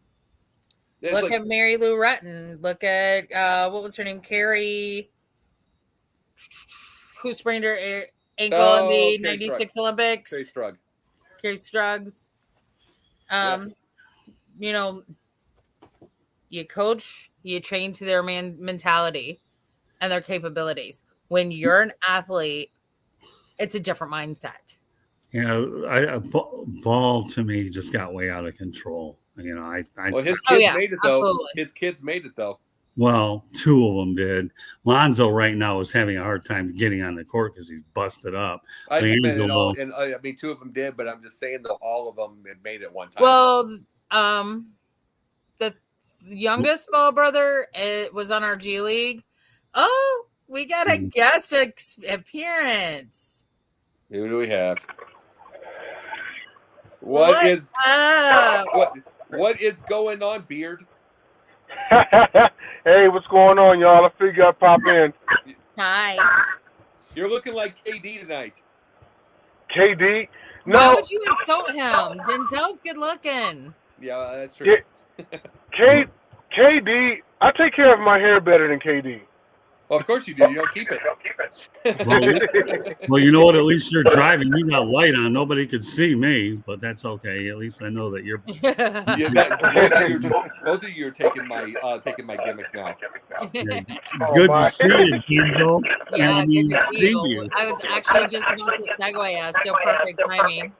Look at Mary Lou Retton. Look at what was her name? Carrie, who sprained her ankle in the '96 Olympics. Carrie Struggs. You coach, you train to their mentality and their capabilities. When you're an athlete, it's a different mindset. Ball to me just got way out of control. His kids made it though. Absolutely. His kids made it though. Well, two of them did. Lonzo right now is having a hard time getting on the court because he's busted up. I mean, two of them did, but I'm just saying though, all of them had made it one time. Well, the youngest ball brother was on our G League. Oh, we got a guest appearance. Who do we have? What is going on, Beard? Hey, what's going on, y'all? I figured I'd pop in. Hi. You're looking like KD tonight. KD? No. Why would you insult him? Denzel's good looking. Yeah, that's true. KD, I take care of my hair better than KD. Well, of course you do. You don't keep it. Well, you know what? At least you're driving. You got light on. Nobody could see me, but that's okay. At least I know that you're. Both of you are taking my gimmick now. Good to see you, Denzel. Yeah, good to see you. I was actually just about to segue. Still perfect timing.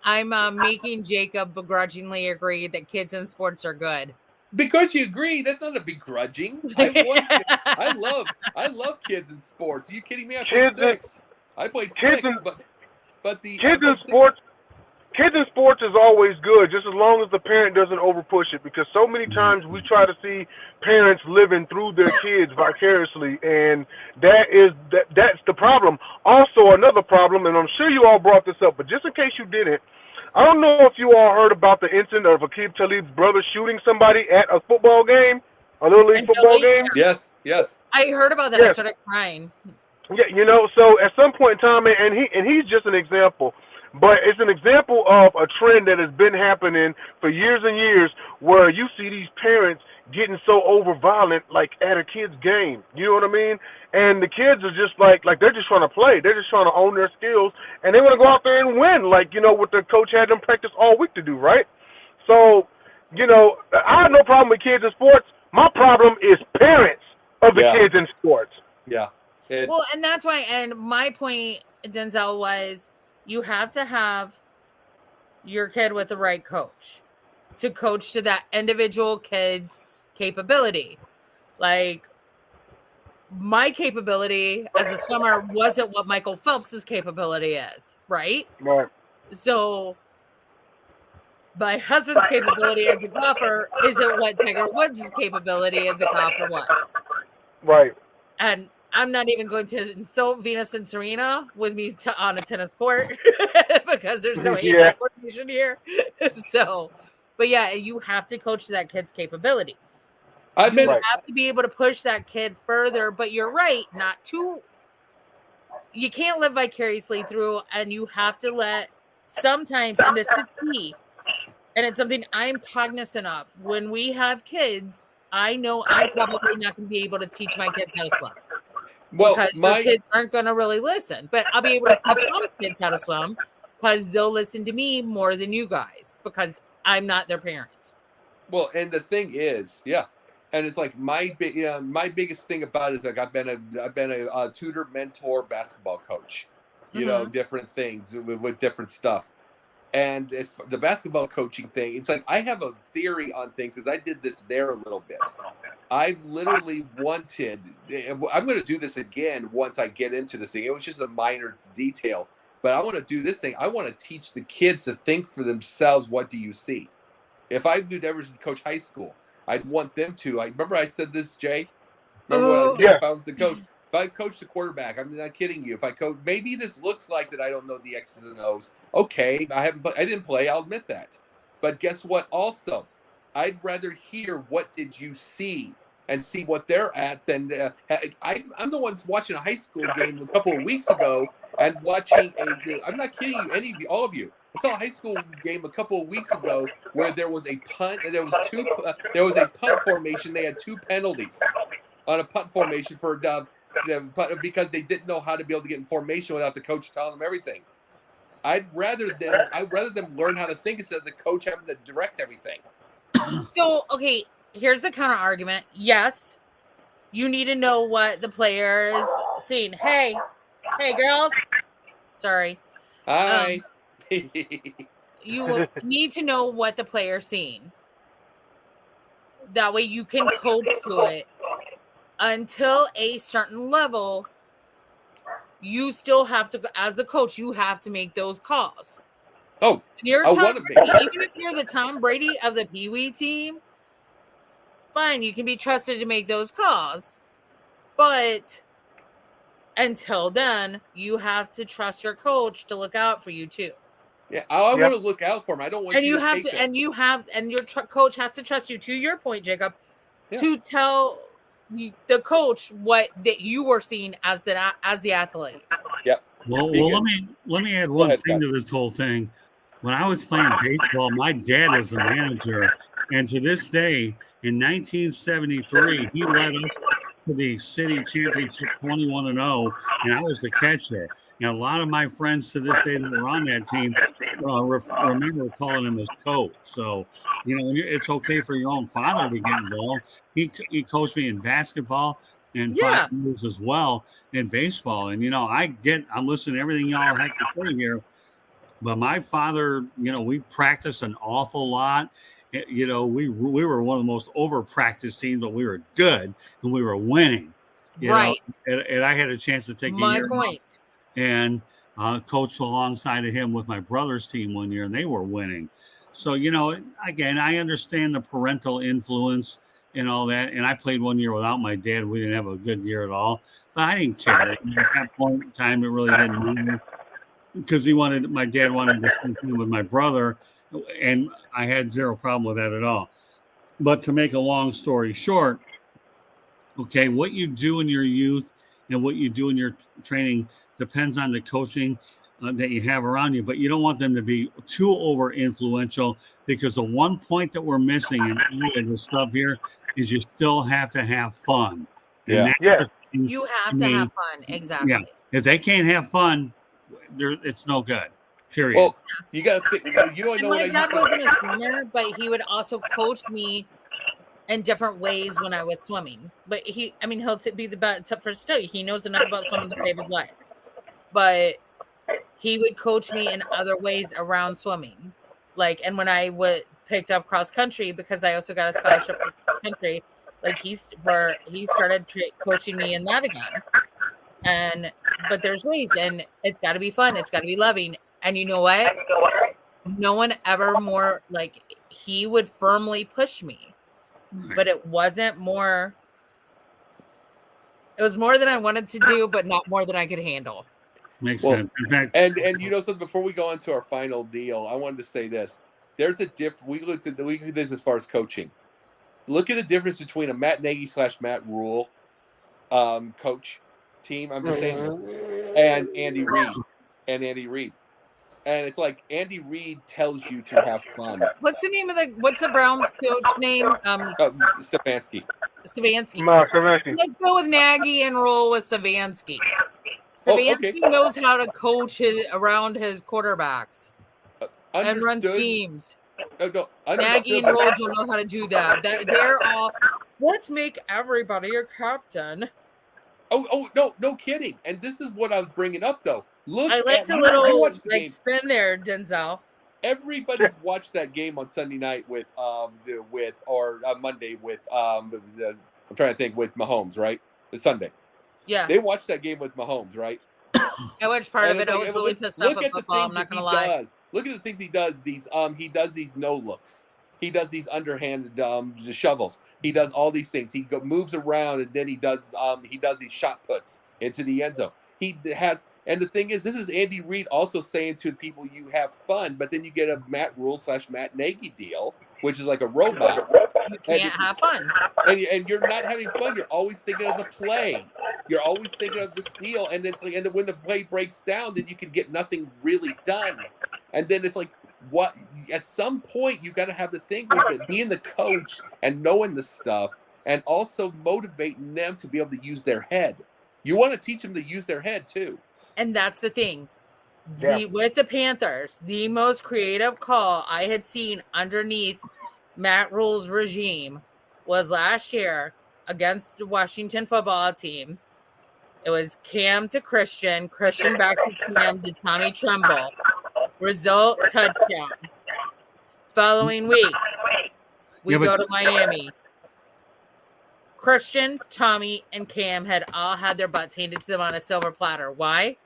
I'm making Jacob begrudgingly agree that kids in sports are good. Because you agree, that's not a begrudging. I love kids in sports. Are you kidding me? I played six. But the kids in sports is always good, just as long as the parent doesn't overpush it. Because so many times we try to see parents living through their kids vicariously, and that's the problem. Also, another problem, and I'm sure you all brought this up, but just in case you didn't. I don't know if you all heard about the incident of Aqib Talib's brother shooting somebody at a football game, a Little League football game. Yes. I heard about that. Yes. I started crying. Yeah, so at some point in time, and he's just an example. But it's an example of a trend that has been happening for years and years, where you see these parents getting so over violent, like at a kid's game. You know what I mean? And the kids are just like they're just trying to play. They're just trying to own their skills, and they want to go out there and win, like, what the coach had them practice all week to do, right? So, I have no problem with kids in sports. My problem is parents of the kids in sports. Yeah. Well, and that's why, and my point, Denzel, was you have to have your kid with the right coach to coach to that individual kid's capability. Like, my capability as a swimmer wasn't what Michael Phelps's capability is, right? Right. So my husband's capability as a golfer isn't what Tiger Woods' capability as a golfer was. Right. And I'm not even going to insult Venus and Serena with me on a tennis court because there's no coordination here. So, but yeah, you have to coach that kid's capability. You have to be able to push that kid further, but you're right, you can't live vicariously through, and you have to let sometimes, and this is key, and it's something I'm cognizant of. When we have kids, I know I'm probably not going to be able to teach my kids how to swim. Well, because your kids aren't going to really listen, but I'll be able to teach all the kids how to swim because they'll listen to me more than you guys because I'm not their parent. Well, and the thing is, and it's like my biggest thing about it is like I've been a tutor, mentor, basketball coach, different things with different stuff. And it's the basketball coaching thing. It's like I have a theory on things because I did this there a little bit. I literally wanted, I'm going to do this again once I get into this thing. It was just a minor detail, but I want to do this thing. I want to teach the kids to think for themselves. What do you see? If I would ever coach high school, I'd want them to. I remember I said this, Jay. Remember what I said? If I was the coach, if I coach the quarterback, I'm not kidding you. If I coach, maybe this looks like that I don't know the X's and O's. Okay, I didn't play. I'll admit that. But guess what? Also, I'd rather hear what did you see and see what they're at than I'm the ones watching a high school game a couple of weeks ago and watching I'm not kidding you, all of you. I saw a high school game a couple of weeks ago where there was a punt and there was a punt formation. They had 2 penalties on a punt formation for because they didn't know how to be able to get in formation without the coach telling them everything. I'd rather them learn how to think instead of the coach having to direct everything. So, okay, here's the counter argument. Yes, you need to know what the player is seeing. Hey, girls. Sorry. Hi. You need to know what the player's seeing. That way you can coach to it. Until a certain level, you still have to, as the coach, you have to make those calls. Oh, even if you're the Tom Brady of the Pee Wee team, fine, you can be trusted to make those calls. But until then, you have to trust your coach to look out for you too. Yeah, I want to look out for him. I don't want you to take them. And your coach has to trust you. To your point, Jacob, to tell the coach what that you were seeing as the athlete. Yep. Well, let me add one thing to this whole thing. When I was playing baseball, my dad was a manager, and to this day, in 1973, he led us to the city championship 21-0, and I was the catcher. And a lot of my friends to this day that were on that team remember calling him his coach. So, it's okay for your own father to get involved. He coached me in basketball and 5 years as well in baseball. And, I'm listening to everything y'all have to say here. But my father, we practiced an awful lot. We were one of the most over-practiced teams, but we were good and we were winning. Right. And I had a chance to take my point. And coached alongside of him with my brother's team one year, and they were winning. So, again, I understand the parental influence and all that. And I played 1 year without my dad. We didn't have a good year at all. But I didn't care. At that point in time, it really didn't matter because my dad wanted to spend time with my brother, and I had zero problem with that at all. But to make a long story short, okay, what you do in your youth and what you do in your training depends on the coaching. that you have around you, but you don't want them to be too over influential, because the one point that we're missing in all of this stuff here is you still have to have fun. And that's Yes. the thing You have to to me. have fun. Exactly. Yeah. If they can't have fun, it's no good. Period. Well, you got to think. You don't And know my what I dad used to. wasn't a swimmer, but he would also coach me in different ways when I was swimming. But he'll be the best for still. He knows enough about swimming to save his life. But he would coach me in other ways around swimming. Like, and when I picked up cross country, because I also got a scholarship for cross country, like he started coaching me in that again. But there's ways, and it's got to be fun. It's got to be loving. And you know what? No one ever more, like, he would firmly push me, but it wasn't more. It was more than I wanted to do, but not more than I could handle. Makes sense. In fact, and you know something, before we go into our final deal, I wanted to say this. There's a we looked at this as far as coaching. Look at the difference between a Matt Nagy / Matt Rule coach team. I'm just saying this, and Andy Reid. And it's like Andy Reid tells you to have fun. What's the Browns coach name? Stefanski. Stefanski. Let's go with Nagy and roll with Stefanski. Stefanski knows how to coach around his quarterbacks and run schemes. Nagy and Roll don't know how to do that. They're all, let's make everybody a captain. Oh, no kidding. And this is what I was bringing up, though. I like the little spin there, Denzel. Everybody's watched that game on Sunday night with Monday with I'm trying to think, with Mahomes, right? The Sunday. Yeah. They watched that game with Mahomes, right? I watched part of it. I was really pissed off at football. I'm not gonna lie. Look at the things he does. He does these no looks. He does these underhanded shovels. He does all these things. He moves around, and then he does these shot puts into the end zone. And the thing is, this is Andy Reid also saying to people, you have fun, but then you get a Matt Rule / Matt Nagy deal, which is like a robot. You can't have fun. And you're not having fun. You're always thinking of the play. You're always thinking of the steal. And it's like, and when the play breaks down, then you can get nothing really done. And then it's like, what? At some point, you got to have the thing with it, being the coach and knowing the stuff, and also motivating them to be able to use their head. You want to teach them to use their head too. And that's the thing. With the Panthers, the most creative call I had seen underneath Matt Rule's regime was last year against the Washington football team. It was Cam to Christian back to Cam to Tommy Tremble. Result, touchdown. Following week, we go to Miami. Christian, Tommy, and Cam had all had their butts handed to them on a silver platter. Why?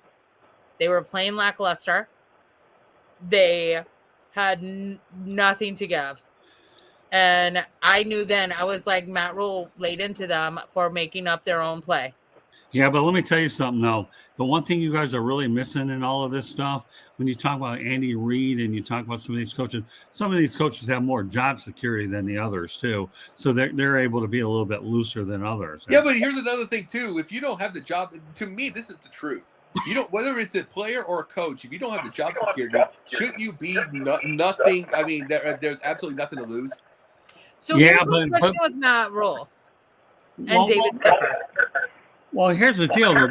They were playing lackluster. They had nothing to give. And I knew then, I was like, Matt Rule laid into them for making up their own play. Yeah, but let me tell you something, though. The one thing you guys are really missing in all of this stuff, when you talk about Andy Reid and you talk about some of these coaches have more job security than the others, too. So they're able to be a little bit looser than others. Yeah, but here's another thing, too. If you don't have the job, to me, this is the truth. You don't, whether it's a player or a coach, if you don't have the job security, shouldn't you be nothing? I mean, there's absolutely nothing to lose. So here's my question with Matt Rule and David Tepper. Well, here's the deal, though.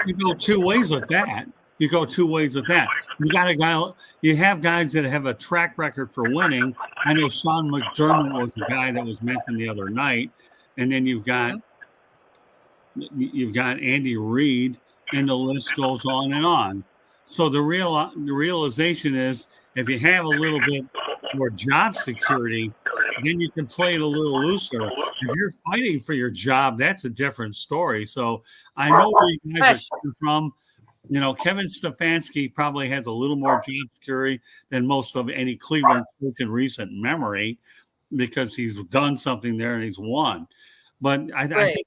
You go two ways with that. You have guys that have a track record for winning. I know Sean McDermott was the guy that was mentioned the other night, and then you've got Andy Reid, and the list goes on and on. So the realization is, if you have a little bit more job security, then you can play it a little looser. If you're fighting for your job, that's a different story. So I know where you guys are coming from. You know, Kevin Stefanski probably has a little more job security than most of any Cleveland coach in recent memory, because he's done something there and he's won. But I think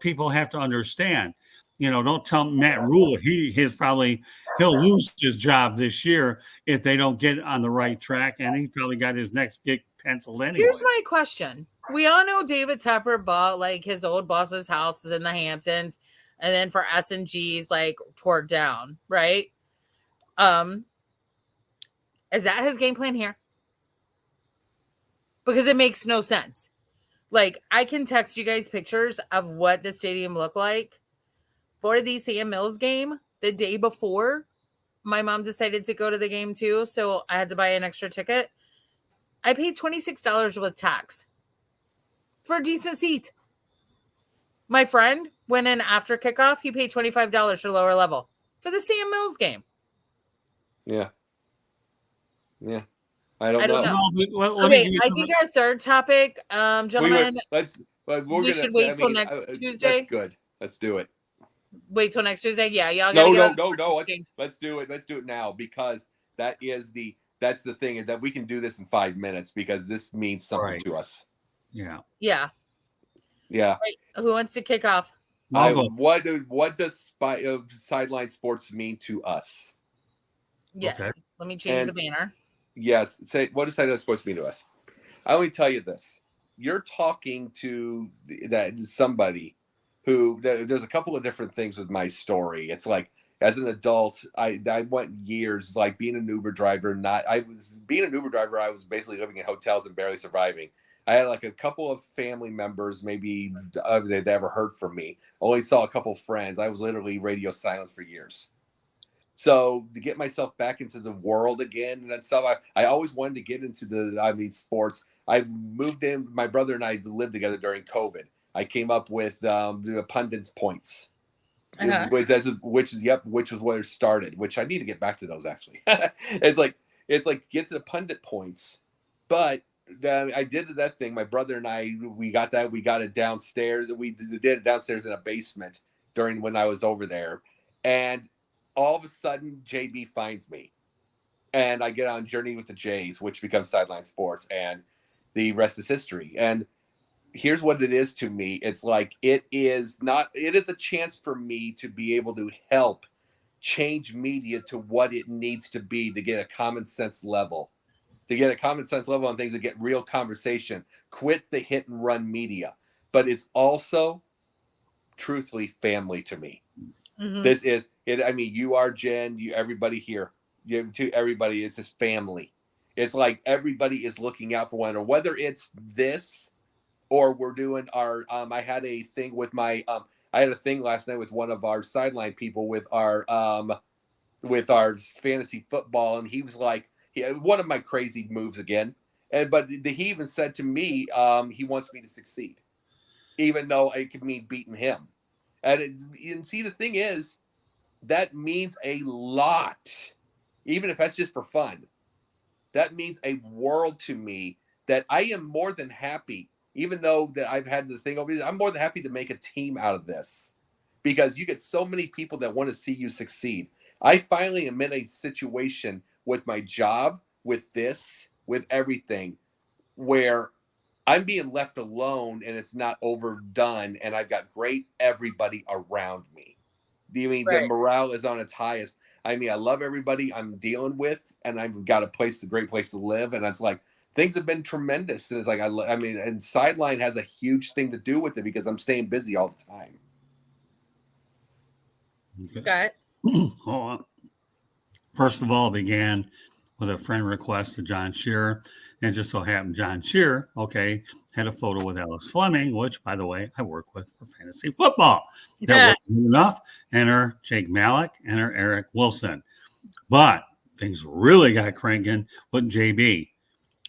people have to understand. You know, don't tell Matt Rule he'll lose his job this year if they don't get on the right track, and he probably got his next gig penciled anyway. Here's my question. We all know David Tepper bought like his old boss's houses in the Hamptons, and then for S&G's like tore down, right? Is that his game plan here? Because it makes no sense. Like, I can text you guys pictures of what the stadium looked like for the Sam Mills game the day before. My mom decided to go to the game too, so I had to buy an extra ticket. I paid $26 with tax for a decent seat. My friend went in after kickoff. He paid $25 for lower level for the Sam Mills game. Yeah. I don't know. Okay, I think our third topic, gentlemen, we should wait till next Tuesday. That's good. Let's do it. Wait till next Tuesday. Yeah, y'all gotta No. Let's do it. Let's do it now, because that's the thing, is that we can do this in 5 minutes, because this means something to us. Yeah. Right. Who wants to kick off? What does sideline sports mean to us? Yes. Okay. Let me change the banner. Yes. Say, what does sideline sports mean to us? I only tell you this. You're talking to somebody who, there's a couple of different things with my story. It's like, as an adult, I went years like being an Uber driver. I was basically living in hotels and barely surviving. I had like a couple of family members, maybe they'd ever heard from me. Only saw a couple friends. I was literally radio silence for years. So to get myself back into the world again and stuff, I always wanted to get into sports. I moved in. My brother and I lived together during COVID. I came up with the Pundits points, which was where it started. Which I need to get back to those actually. It's like get to the pundit points, but I did that thing. My brother and I, we got it downstairs. We did it downstairs in a basement when I was over there, and all of a sudden JB finds me, and I get on Journey with the Jays, which becomes Sideline Sports, and the rest is history. And here's what it is to me. It's like, it is a chance for me to be able to help change media to what it needs to be, to get a common sense level on things, to get real conversation, quit the hit and run media. But it's also truthfully family to me. Mm-hmm. This is it. I mean, you are Jen, everybody here, everybody is just family. It's like everybody is looking out for one another, whether it's this or we're doing our, I had a thing with I had a thing last night with one of our sideline people with our fantasy football. And he was like, one of my crazy moves again. But he even said to me, he wants me to succeed, even though it could mean beating him. And see, the thing is, that means a lot, even if that's just for fun. That means a world to me, that I am more than happy, even though that I've had the thing over here, I'm more than happy to make a team out of this, because you get so many people that want to see you succeed. I finally am in a situation with my job, with this, with everything, where I'm being left alone and it's not overdone, and I've got great everybody around me. I mean, the morale is on its highest. I mean, I love everybody I'm dealing with, and I've got a great place to live, and it's like, things have been tremendous. And it's like, I mean, and Sideline has a huge thing to do with it, because I'm staying busy all the time. Scott? First of all, it began with a friend request to John Shearer. And it just so happened John Shearer, had a photo with Alice Fleming, which, by the way, I work with for fantasy football. That wasn't enough. Enter Jake Malik, enter Eric Wilson. But things really got cranking with JB.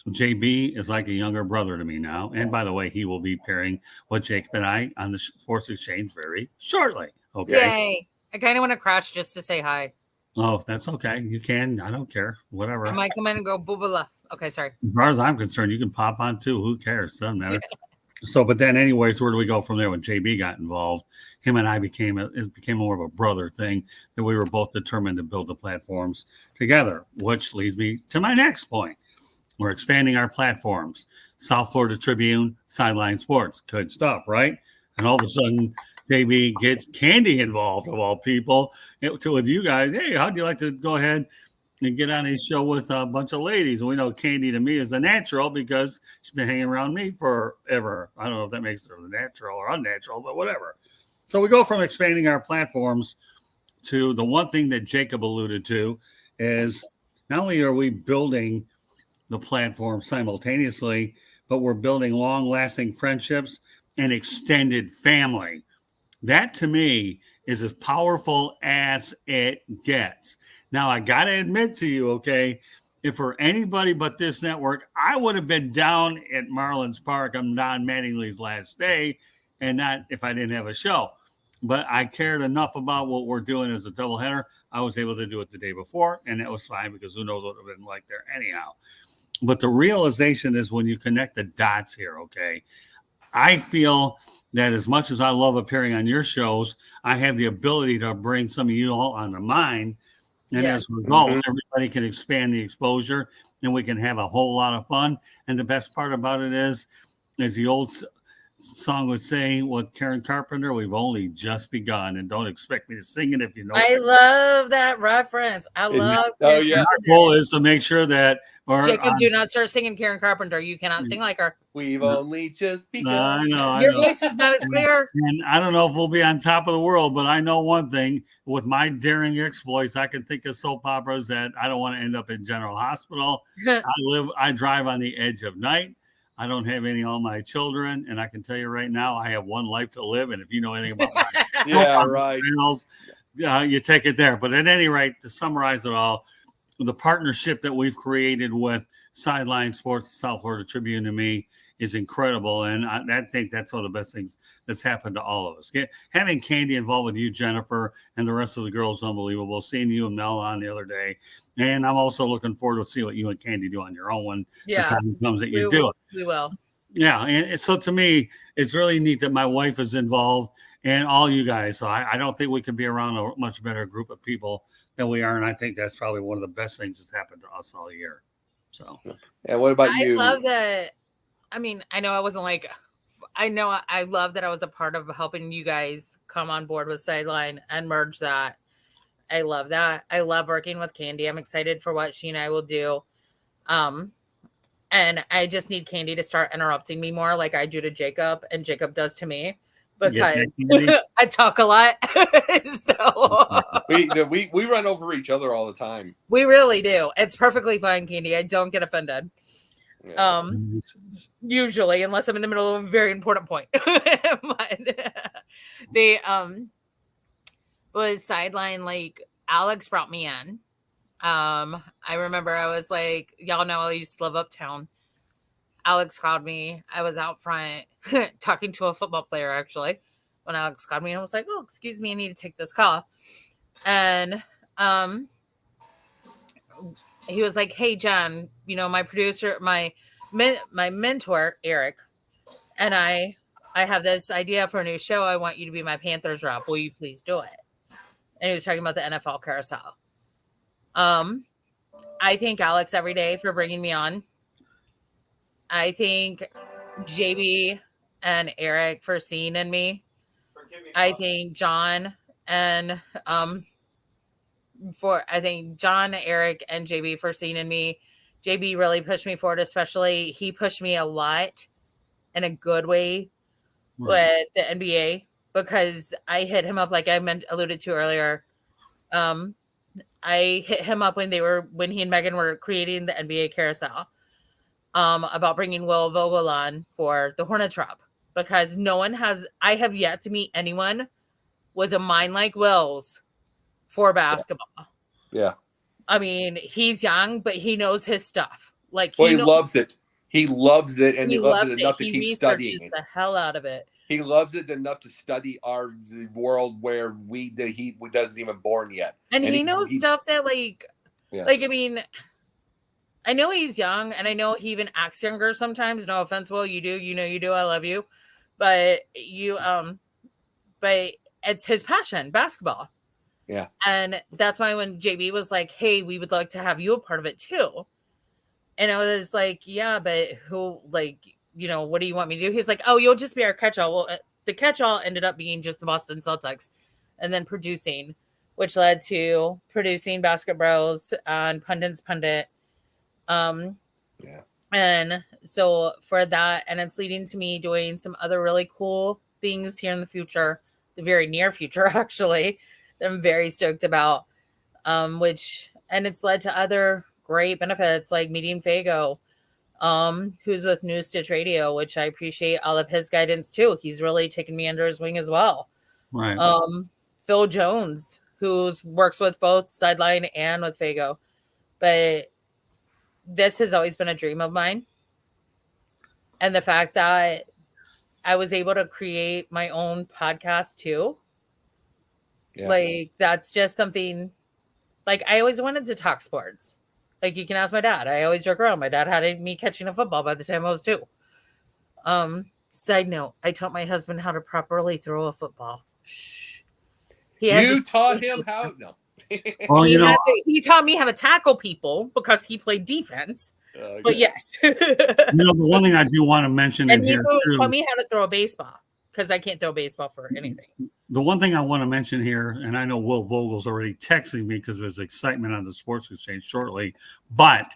JB is like a younger brother to me now. And by the way, he will be pairing with Jake and I on the Sports Exchange very shortly. Okay. Yay. I kind of want to crash just to say hi. Oh, that's okay. You can. I don't care. Whatever. I might come in and go boobala. Okay, sorry. As far as I'm concerned, you can pop on too. Who cares? Doesn't matter. So, but then anyways, where do we go from there? When JB got involved, him and I became more of a brother thing, that we were both determined to build the platforms together, which leads me to my next point. We're expanding our platforms. South Florida Tribune, Sideline Sports. Good stuff, right? And all of a sudden, JB gets Candy involved, of all people, with you guys. Hey, how'd you like to go ahead and get on a show with a bunch of ladies? And we know Candy to me is a natural, because she's been hanging around me forever. I don't know if that makes her natural or unnatural, but whatever. So we go from expanding our platforms to the one thing that Jacob alluded to, is not only are we building the platform simultaneously, but we're building long-lasting friendships and extended family. That to me is as powerful as it gets. Now, I got to admit to you, okay, if for anybody but this network, I would have been down at Marlins Park on Don Mattingly's last day, and not if I didn't have a show. But I cared enough about what we're doing as a doubleheader. I was able to do it the day before, and that was fine because who knows what it would have been like there anyhow. But the realization is when you connect the dots here, okay? I feel that as much as I love appearing on your shows, I have the ability to bring some of you all onto mine. And as a result, everybody can expand the exposure and we can have a whole lot of fun. And the best part about it is, as the old song would say with Karen Carpenter, we've only just begun, and don't expect me to sing it if you know. I love that reference. I love. Oh yeah. Our goal is to make sure that. Jacob, do not start singing Karen Carpenter. You cannot sing like her. We've only just begun. I know. Your voice is not as clear. And I don't know if we'll be on top of the world, but I know one thing: with my daring exploits, I can think of soap operas that I don't want to end up in General Hospital. I drive on the edge of night. I don't have all my children, and I can tell you right now, I have one life to live. And if you know anything about my channels, you take it there. But at any rate, to summarize it all, the partnership that we've created with Sideline Sports, South Florida Tribune, to me is incredible, and I think that's one of the best things that's happened to all of us. Having Candy involved with you, Jennifer, and the rest of the girls, unbelievable. Seeing you and Mel on the other day, and I'm also looking forward to see what you and Candy do on your own when the time comes that you do it. We will. Yeah, and so to me, it's really neat that my wife is involved and all you guys. So I don't think we could be around a much better group of people than we are, and I think that's probably one of the best things that's happened to us all year. So, and what about you? I love that. I mean, I know I wasn't like, I know I love that I was a part of helping you guys come on board with Sideline and merge that. I love that. I love working with Candy. I'm excited for what she and I will do. And I just need Candy to start interrupting me more like I do to Jacob and Jacob does to me, because I talk a lot. So we run over each other all the time. We really do. It's perfectly fine, Candy. I don't get offended. Usually, unless I'm in the middle of a very important point. But they was Sideline, like Alex brought me in. I remember I was like, y'all know I used to live uptown. Alex called me. I was out front talking to a football player, actually, when Alex called me. I was like, oh, excuse me, I need to take this call. And he was like, hey, John, you know, my producer, my mentor, Eric, and I have this idea for a new show. I want you to be my Panthers rep. Will you please do it? And he was talking about the NFL carousel. I thank Alex every day for bringing me on. I thank JB and Eric for seeing in me. I thank John and I think John, Eric, and JB for seeing in me. JB really pushed me forward, especially he pushed me a lot in a good way with the NBA, because I hit him up, like I alluded to earlier. I hit him up when he and Megan were creating the NBA carousel, about bringing Will Vogel on for the Hornets rep, because I have yet to meet anyone with a mind like Will's for basketball. Yeah. I mean, he's young, but he knows his stuff. Like, he loves it. He loves it, and he loves it enough to keep studying it. The hell out of it. He loves it enough to study the world where he doesn't even born yet. And he knows stuff that, like, I mean, I know he's young, and I know he even acts younger sometimes. No offense, Will, you do. You know you do. I love you. But but it's his passion, basketball. Yeah. And that's why when JB was like, hey, we would like to have you a part of it too. And I was like, yeah, but who, like, you know, what do you want me to do? He's like, oh, you'll just be our catch-all. Well, the catch-all ended up being just the Boston Celtics, and then producing, which led to producing Basket Bros on Pundits Pundit. And so for that, and it's leading to me doing some other really cool things here in the future, the very near future, actually, that I'm very stoked about, which And it's led to other great benefits like meeting Fago, who's with New Stitch Radio, which I appreciate all of his guidance too. He's really taken me under his wing as well. Right. Phil Jones, who works with both Sideline and with Fago. But this has always been a dream of mine. And the fact that I was able to create my own podcast too. Yeah. Like, that's just something, like, I always wanted to talk sports. Like, you can ask my dad. I always joke around. My dad had me catching a football by the time I was 2. Side note, I taught my husband how to properly throw a football. Shh. You taught him how? No. Well, he taught me how to tackle people because he played defense. But yes. The one thing I do want to mention and he taught me how to throw a baseball because I can't throw a baseball for anything. The one thing I want to mention here, and I know Will Vogel's already texting me because there's excitement on the Sports Exchange shortly, but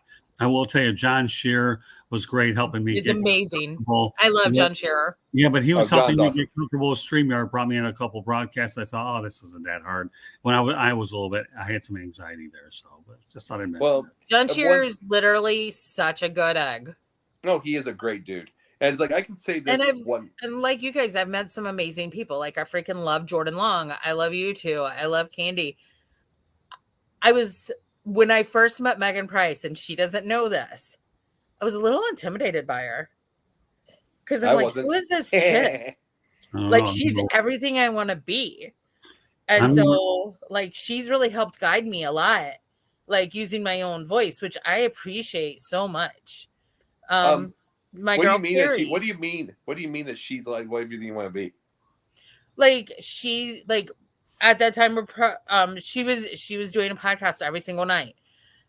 I will tell you, John Shearer was great helping me. He's amazing. I love John Shearer. Yeah, but he was helping me get comfortable with StreamYard, brought me in a couple broadcasts. I thought, this isn't that hard. When I was a little bit, I had some anxiety there, but just thought I'd mention that. John Shearer is literally such a good egg. No, he is a great dude. And it's like, I can say this and like you guys, I've met some amazing people. Like, I freaking love Jordan Long. I love you too. I love Candy. When I first met Megan Price, and she doesn't know this, I was a little intimidated by her. Because I'm like, who is this chick? Like, she's everything I want to be. And so, like, she's really helped guide me a lot, like, using my own voice, which I appreciate so much. What do you mean that she's like whatever you want to be? Like, at that time, she was doing a podcast every single night.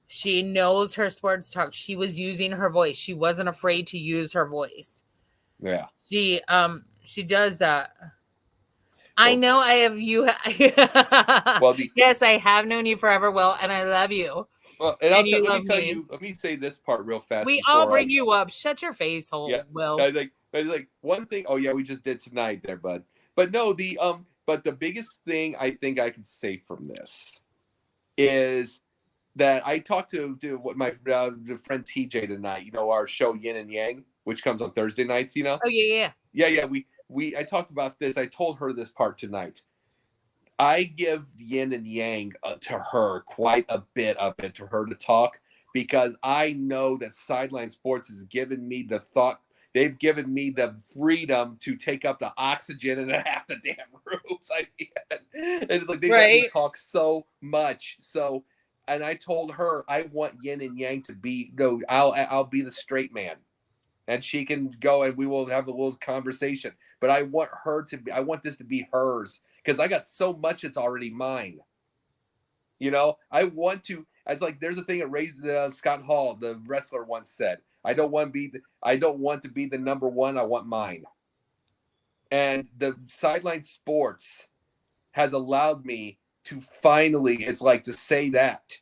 She knows her sports talk. She was using her voice. She wasn't afraid to use her voice. Yeah. She does that. I know I have you. Yes, I have known you forever, Will, and I love you. Well, and let me say this part real fast. We all bring you up. Shut your face hole, Will. I was like one thing. Oh yeah, we just did tonight there, bud. But no, but the biggest thing I think I can say from this is that I talked to what my friend TJ tonight. Our show Yin and Yang, which comes on Thursday nights. Oh yeah. I talked about this. I told her this part tonight. I give Yin and Yang to her quite a bit of it to her to talk because I know that Sideline Sports has given me the thought. They've given me the freedom to take up the oxygen in half the damn rooms. And it's like they let me talk so much. So, and I told her I want Yin and Yang to be. No, I'll be the straight man. And she can go and we will have a little conversation. But I want I want this to be hers because I got so much it's already mine. I want to. It's like there's a thing that Scott Hall, the wrestler, once said. I don't want to be the number one. I want mine. And the Sideline Sports has allowed me to finally. It's like to say that.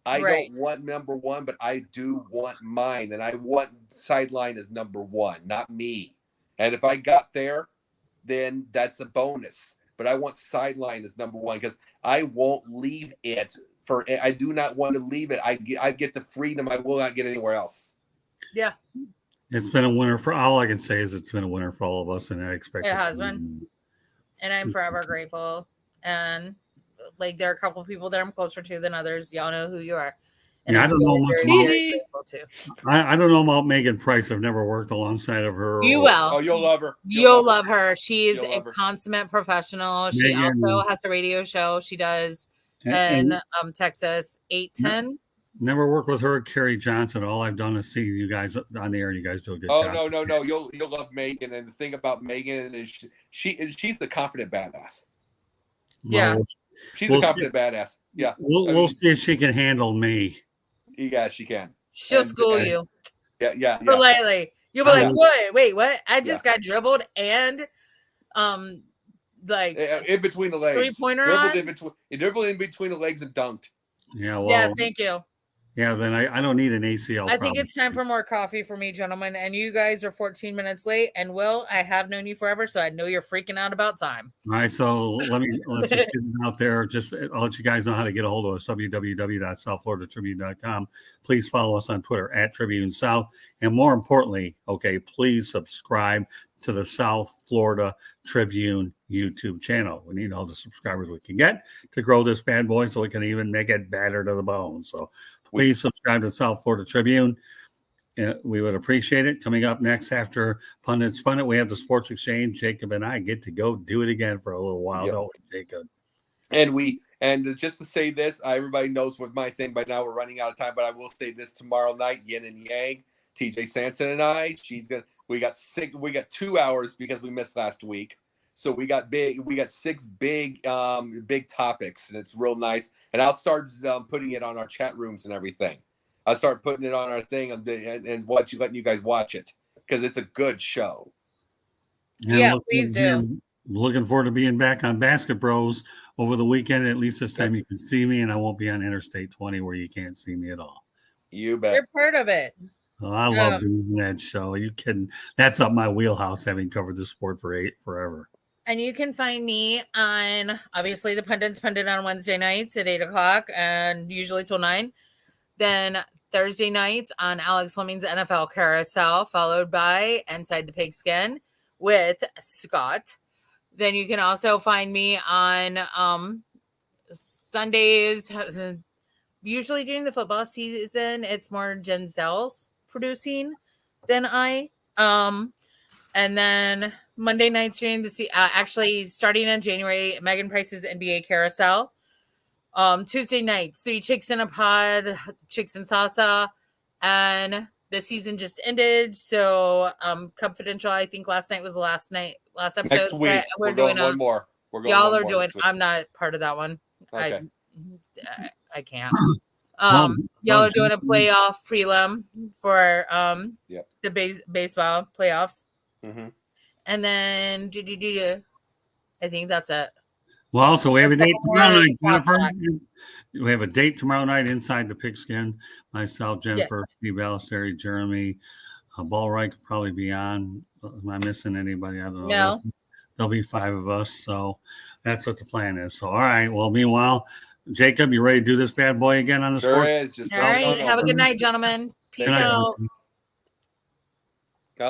I don't want number one, but I do want mine. And I want Sideline as number one, not me. And if I got there, then that's a bonus. But I want Sideline as number one because I won't leave it. I do not want to leave it. I get the freedom I will not get anywhere else. Yeah. It's been a winner for all I can say is it's been a winner for all of us. And I expect it has been. And I'm forever grateful. And like there are a couple of people that I'm closer to than others. Y'all know who you are. And I don't know much about. I don't know about Megan Price. I've never worked alongside of her. You will. Oh, you'll love her. You'll love her. She's a consummate professional. She also has a radio show. She does in Texas 810. Never worked with her, Carrie Johnson. All I've done is see you guys on the air. You guys do a good job. Oh no! You'll love Megan. And the thing about Megan is she's the confident badass. Yeah. She's a confident badass. Yeah. We'll see if she can handle me. Yeah, she can. She'll school you. Yeah. Politely. You'll be like, wait, what? I just got dribbled and like in between the legs. 3-pointer dribbled in between the legs and dunked. Yeah, well. Yes, thank you. Yeah, then I don't need an ACL. I think problem. it's time for more coffee for me, gentlemen. And you guys are 14 minutes late. And Will, I have known you forever, so I know you're freaking out about time. All right, so let's just get it out there. I'll let you guys know how to get a hold of us. www.southfloridatribune.com. Please follow us on Twitter at Tribune South, and more importantly, please subscribe to the South Florida Tribune YouTube channel. We need all the subscribers we can get to grow this bad boy, so we can even make it better to the bone. So please subscribe to South Florida Tribune. We would appreciate it. Coming up next after Pundits Pundit, we have the Sports Exchange. Jacob and I get to go do it again for a little while, don't we, Jacob? And just to say this, everybody knows what my thing by now. We're running out of time, but I will say this tomorrow night: Yin and Yang, TJ Sanson and I. We got 2 hours because we missed last week. So we got 6 big topics, and it's real nice. And I'll start putting it on our chat rooms and everything. I'll start putting it on our thing and letting you guys watch it because it's a good show. Yeah, please do. Looking forward to being back on Basket Bros over the weekend. At least this time you can see me, and I won't be on Interstate 20 where you can't see me at all. You bet. You're part of it. Oh, I love doing that show. Are you kidding? That's up my wheelhouse, having covered this sport forever. And you can find me on, obviously, the Pundits Pundit on Wednesday nights at 8 o'clock and usually till 9. Then Thursday nights on Alex Fleming's NFL Carousel, followed by Inside the Pigskin with Scott. Then you can also find me on Sundays, usually during the football season. It's more Denzel's producing than I. And then Monday nights during the actually starting in January, Megan Price's NBA Carousel. Tuesday nights, 3 Chicks in a Pod, Chicks and Salsa, and the season just ended. So, Confidential, I think last night was the last episode. Next week, we're doing one more. Y'all are doing. I'm not part of that one. Okay. I can't. Y'all are doing a playoff prelim for the baseball playoffs. Mm-hmm. And then I think that's it. Well, so we have a date tomorrow night, Jennifer. We have a date tomorrow night inside the Pigskin. Myself, Jennifer, Steve Ballesteri, Jeremy, Ballright could probably be on. Am I missing anybody? I don't know. No. There'll be 5 of us. So that's what the plan is. So, all right. Well, meanwhile, Jacob, you ready to do this bad boy again on the sports? Sure is. All right. Have a good night, gentlemen. Peace out.